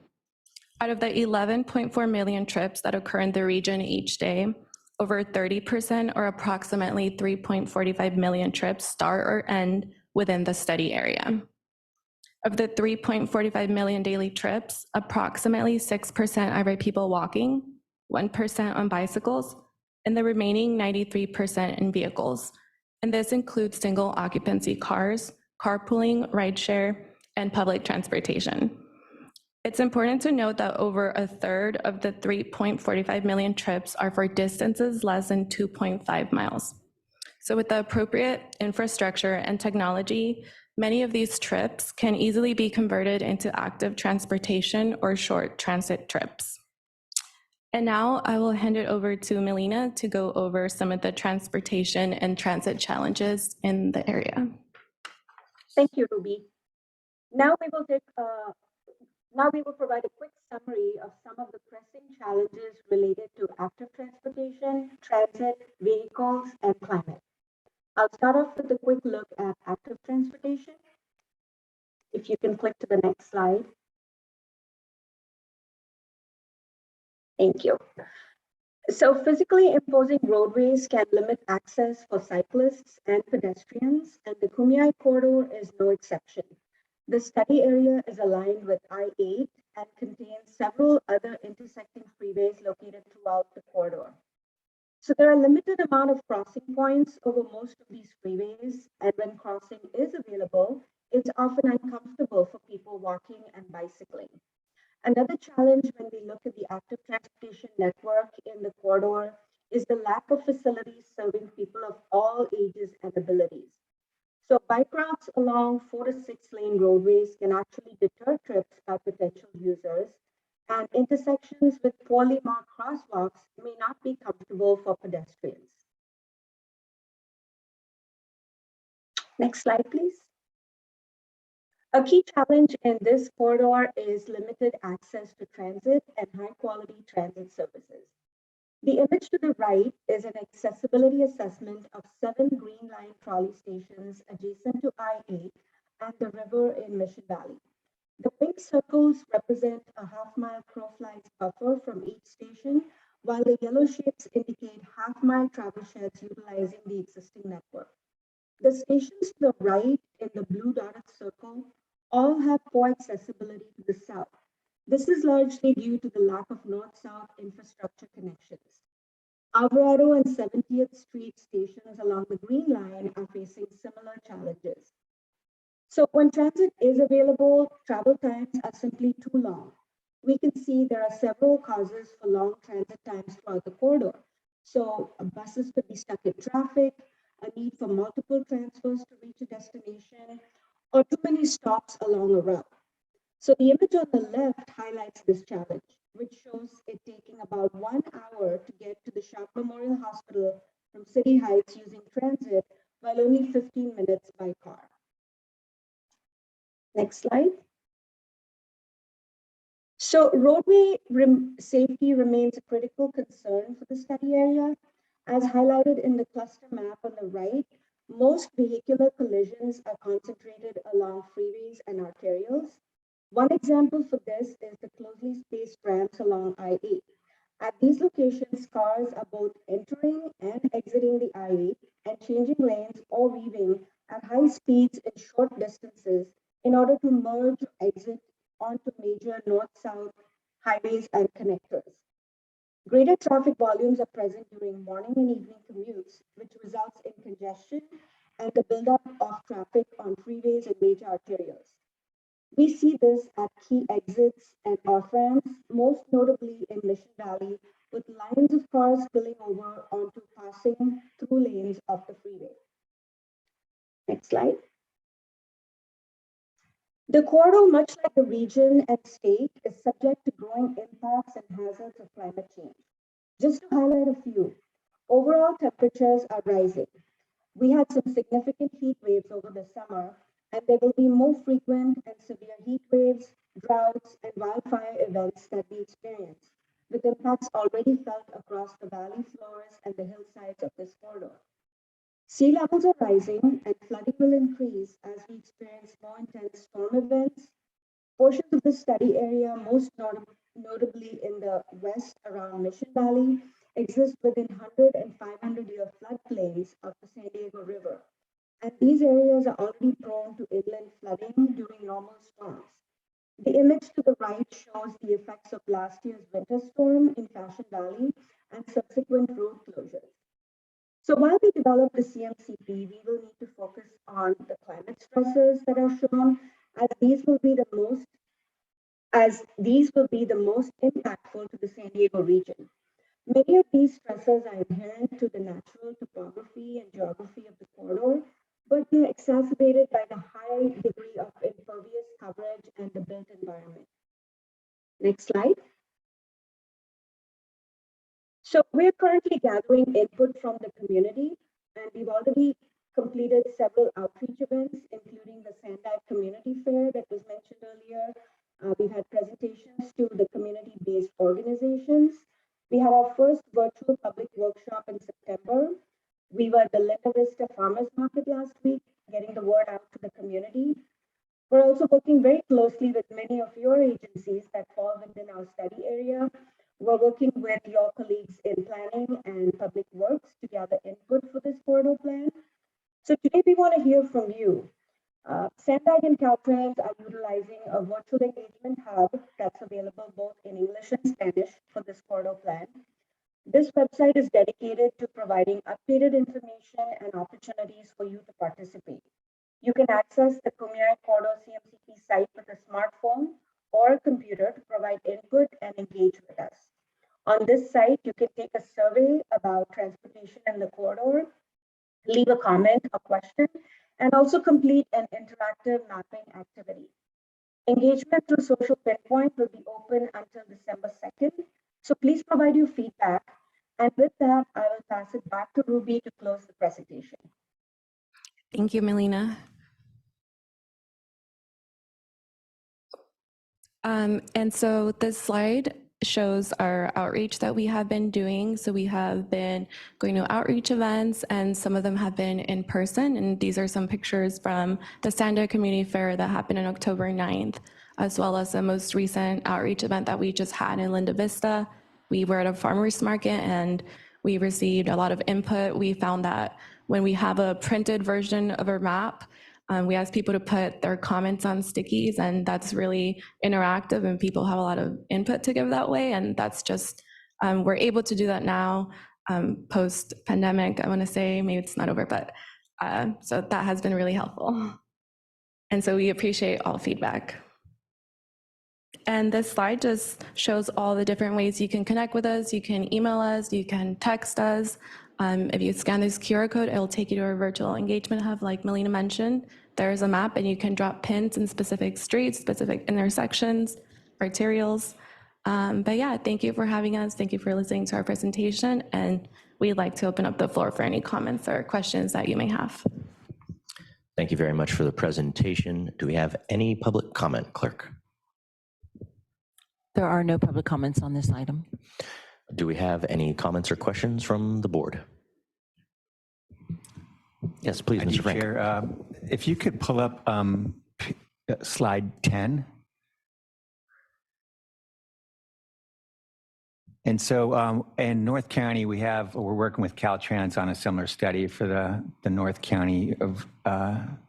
Speaker 6: Out of the 11.4 million trips that occur in the region each day, over 30% or approximately 3.45 million trips start or end within the study area. Of the 3.45 million daily trips, approximately 6% are by people walking, 1% on bicycles, and the remaining 93% in vehicles. And this includes single occupancy cars, carpooling, rideshare, and public transportation. It's important to note that over a third of the 3.45 million trips are for distances less than 2.5 miles. So with the appropriate infrastructure and technology, many of these trips can easily be converted into active transportation or short transit trips. And now I will hand it over to Melina to go over some of the transportation and transit challenges in the area.
Speaker 17: Thank you, Ruby. Now we will provide a quick summary of some of the pressing challenges related to active transportation, transit, vehicles, and climate. I'll start off with a quick look at active transportation. If you can click to the next slide. Thank you. So physically imposing roadways can limit access for cyclists and pedestrians, and the Kumeyaay corridor is no exception. The study area is aligned with I-8 and contains several other intersecting freeways located throughout the corridor. So there are a limited amount of crossing points over most of these freeways, and when crossing is available, it's often uncomfortable for people walking and bicycling. Another challenge when we look at the active transportation network in the corridor is the lack of facilities serving people of all ages and abilities. So bike routes along 4 to 6 lane roadways can actually deter trips by potential users, and intersections with poorly marked crosswalks may not be comfortable for pedestrians. Next slide, please. A key challenge in this corridor is limited access to transit and high-quality transit services. The image to the right is an accessibility assessment of 7 Green Line trolley stations adjacent to I-8 and the river in Mission Valley. The pink circles represent a half-mile crow flights buffer from each station, while the yellow shapes indicate half-mile travel sheds utilizing the existing network. The stations to the right in the blue dotted circle all have poor accessibility to the south. This is largely due to the lack of north-south infrastructure connections. Alvarado and 70th Street stations along the Green Line are facing similar challenges. So when transit is available, travel times are simply too long. We can see there are several causes for long transit times throughout the corridor. So buses could be stuck in traffic, a need for multiple transfers to reach a destination, or too many stops along a route. So the image on the left highlights this challenge, which shows it taking about 1 hour to get to the Sharp Memorial Hospital from City Heights using transit, while only 15 minutes by car. Next slide. So roadway safety remains a critical concern for the study area. As highlighted in the cluster map on the right, most vehicular collisions are concentrated along freeways and arterials. One example for this is the closely spaced ramps along I-8. At these locations, cars are both entering and exiting the I-8 and changing lanes or weaving at high speeds in short distances in order to merge or exit onto major north-south highways and connectors. Greater traffic volumes are present during morning and evening commutes, which results in congestion and the buildup of traffic on freeways and major arterials. We see this at key exits and off-ramps, most notably in Mission Valley, with lines of cars spilling over onto passing through lanes of the freeway. Next slide. The corridor, much like the region and state, is subject to growing impacts and hazards of climate change. Just to highlight a few, overall temperatures are rising. We had some significant heat waves over the summer, and there will be more frequent and severe heat waves, droughts, and wildfire events that we experience, with impacts already felt across the valley floors and the hillsides of this corridor. Sea levels are rising and flooding will increase as we experience more intense storm events. Portions of the study area, most notably in the west around Mission Valley, exist within 100 and 500-year floodplains of the San Diego River. And these areas are already prone to inland flooding during normal storms. The image to the right shows the effects of last year's winter storm in Fashion Valley and subsequent road closures. So while we develop the CMCP, we will need to focus on the climate stresses that are shown, as these will be the most impactful to the San Diego region. Many of these stresses are inherent to the natural topography and geography of the corridor, but they're exacerbated by the high degree of impervious coverage and the built environment. Next slide. So we're currently gathering input from the community, and we've already completed several outreach events, including the Sandag Community Fair that was mentioned earlier. We've had presentations to the community-based organizations. We had our first virtual public workshop in September. We were at the Linda Vista Farmers Market last week, getting the word out to the community. We're also working very closely with many of your agencies that fall within our study area. We're working with your colleagues in planning and public works to gather input for this corridor plan. So today we want to hear from you. Sandag and Caltrans are utilizing a virtual engagement hub that's available both in English and Spanish for this corridor plan. This website is dedicated to providing updated information and opportunities for you to participate. You can access the Kumeyaay Corridor CMCP site with a smartphone or a computer to provide input and engage with us. On this site, you can take a survey about transportation in the corridor, leave a comment, a question, and also complete an interactive mapping activity. Engagement through Social Pinpoint will be open until December 2nd, so please provide your feedback. And with that, I will pass it back to Ruby to close the presentation.
Speaker 10: Thank you, Melina. And so this slide shows our outreach that we have been doing. So we have been going to outreach events, and some of them have been in person. And these are some pictures from the Sandag Community Fair that happened on October 9th, as well as the most recent outreach event that we just had in Linda Vista. We were at a farmer's market and we received a lot of input. We found that when we have a printed version of a map, we ask people to put their comments on stickies, and that's really interactive, and people have a lot of input to give that way. And that's just, we're able to do that now, post-pandemic, I want to say. Maybe it's not over, but so that has been really helpful. And so we appreciate all feedback. And this slide just shows all the different ways you can connect with us. You can email us, you can text us. If you scan this QR code, it'll take you to our virtual engagement hub, like Melina mentioned. There's a map, and you can drop pins in specific streets, specific intersections, arterials. But yeah, thank you for having us. Thank you for listening to our presentation. And we'd like to open up the floor for any comments or questions that you may have.
Speaker 1: Thank you very much for the presentation. Do we have any public comment, Clerk?
Speaker 16: There are no public comments on this item.
Speaker 1: Do we have any comments or questions from the board? Yes, please, Mr. Frank.
Speaker 3: Chair, if you could pull up slide 10. And so in North County, we're working with Caltrans on a similar study for the North County of,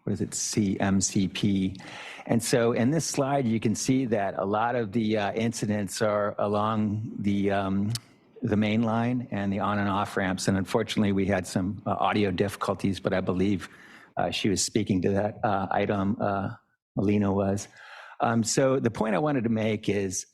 Speaker 3: CMCP. And so in this slide, you can see that a lot of the incidents are along the main line and the on and off ramps. And unfortunately, we had some audio difficulties, but I believe she was speaking to that item, Melina was. So the point I wanted to make is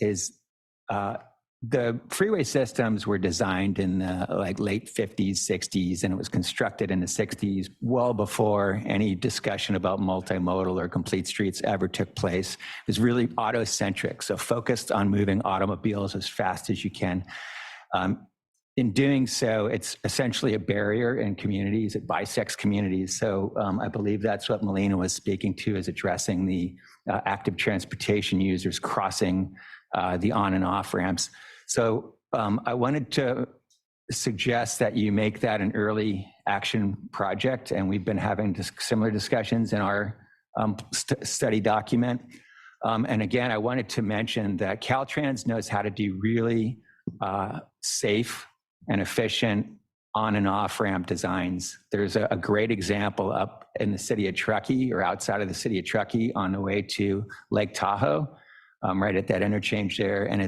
Speaker 3: the freeway systems were designed in the late 50s, 60s, and it was constructed in the 60s, well before any discussion about multimodal or complete streets ever took place. It was really auto-centric, so focused on moving automobiles as fast as you can. In doing so, it's essentially a barrier in communities. It bisects communities. So I believe that's what Melina was speaking to, is addressing the active transportation users crossing the on and off ramps. So I wanted to suggest that you make that an early action project, and we've been having similar discussions in our study document. And again, I wanted to mention that Caltrans knows how to do really safe and efficient on and off ramp designs. There's a great example up in the city of Truckee, or outside of the city of Truckee, on the way to Lake Tahoe. Right at that interchange there, and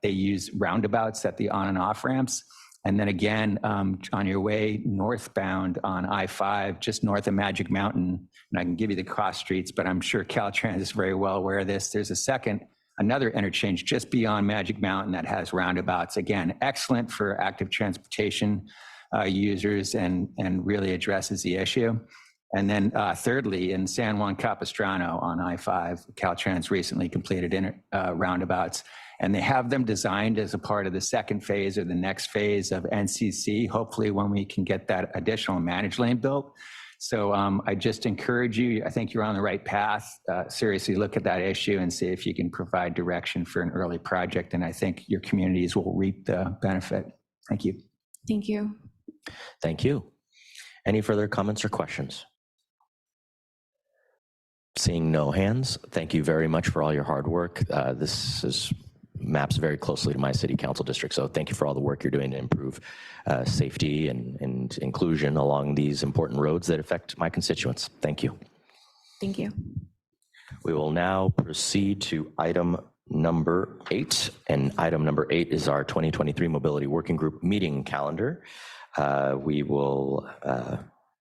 Speaker 3: they use roundabouts at the on and off ramps. And then again, on your way northbound on I-5, just north of Magic Mountain, and I can give you the cross streets, but I'm sure Caltrans is very well aware of this. There's another interchange just beyond Magic Mountain that has roundabouts. Again, excellent for active transportation users, and really addresses the issue. And then thirdly, in San Juan Capistrano on I-5, Caltrans recently completed roundabouts. And they have them designed as a part of the second phase or the next phase of NCC, hopefully when we can get that additional managed lane built. So I just encourage you, I think you're on the right path. Seriously look at that issue and see if you can provide direction for an early project. And I think your communities will reap the benefit. Thank you.
Speaker 16: Thank you.
Speaker 1: Thank you. Any further comments or questions? Seeing no hands, thank you very much for all your hard work. This maps very closely to my city council district, so thank you for all the work you're doing to improve safety and inclusion along these important roads that affect my constituents. Thank you.
Speaker 16: Thank you.
Speaker 1: We will now proceed to item number 8, and item number 8 is our 2023 Mobility Working Group meeting calendar.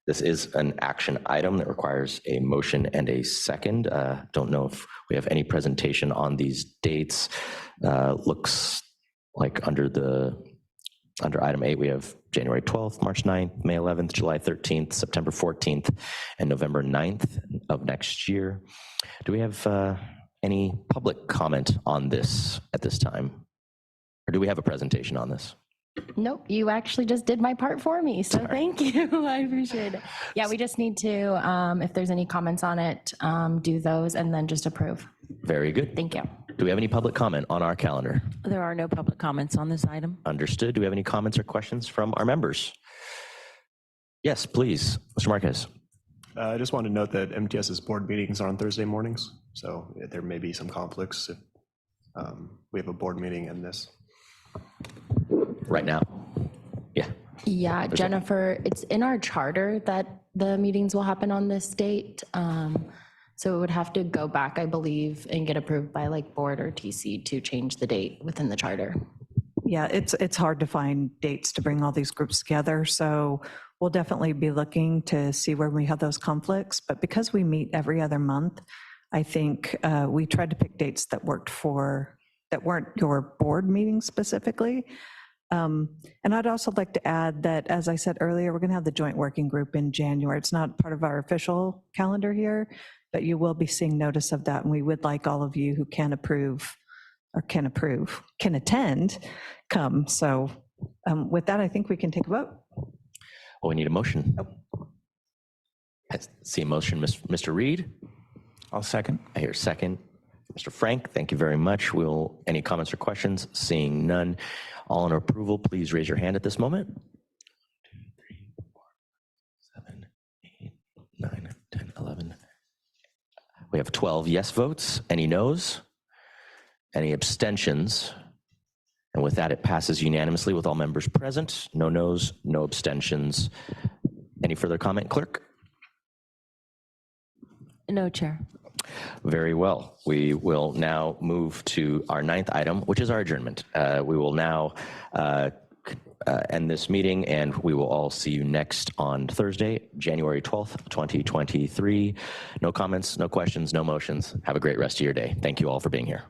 Speaker 1: This is an action item that requires a motion and a second. Don't know if we have any presentation on these dates. Looks like under item 8, we have January 12th, March 9th, May 11th, July 13th, September 14th, and November 9th of next year. Do we have any public comment on this at this time? Or do we have a presentation on this?
Speaker 8: Nope, you actually just did my part for me, so thank you. I appreciate it. Yeah, we just need to, if there's any comments on it, do those and then just approve.
Speaker 1: Very good.
Speaker 8: Thank you.
Speaker 1: Do we have any public comment on our calendar?
Speaker 16: There are no public comments on this item.
Speaker 1: Understood. Do we have any comments or questions from our members? Yes, please, Mr. Marquez.
Speaker 18: I just want to note that MTS's board meetings are on Thursday mornings, so there may be some conflicts if we have a board meeting in this.
Speaker 1: Right now? Yeah.
Speaker 8: Yeah, Jennifer, it's in our charter that the meetings will happen on this date. So it would have to go back, I believe, and get approved by like board or TC to change the date within the charter.
Speaker 5: Yeah, it's hard to find dates to bring all these groups together. So we'll definitely be looking to see where we have those conflicts. But because we meet every other month, I think we tried to pick dates that worked that weren't your board meetings specifically. And I'd also like to add that, as I said earlier, we're going to have the joint working group in January. It's not part of our official calendar here, but you will be seeing notice of that. And we would like all of you who can attend, come. So with that, I think we can take a vote.
Speaker 1: Well, we need a motion. I see a motion, Mr. Reed.
Speaker 3: I'll second.
Speaker 1: I hear second. Mr. Frank, thank you very much. Any comments or questions? Seeing none. All in approval, please raise your hand at this moment. 1, 2, 3, 4, 7, 8, 9, 10, 11. We have 12 yes votes. Any noes? Any abstentions? And with that, it passes unanimously with all members present. No noes, no abstentions. Any further comment, clerk?
Speaker 16: No, Chair.
Speaker 1: Very well. We will now move to our 9th item, which is our adjournment. We will now end this meeting, and we will all see you next on Thursday, January 12th, 2023. No comments, no questions, no motions. Have a great rest of your day. Thank you all for being here.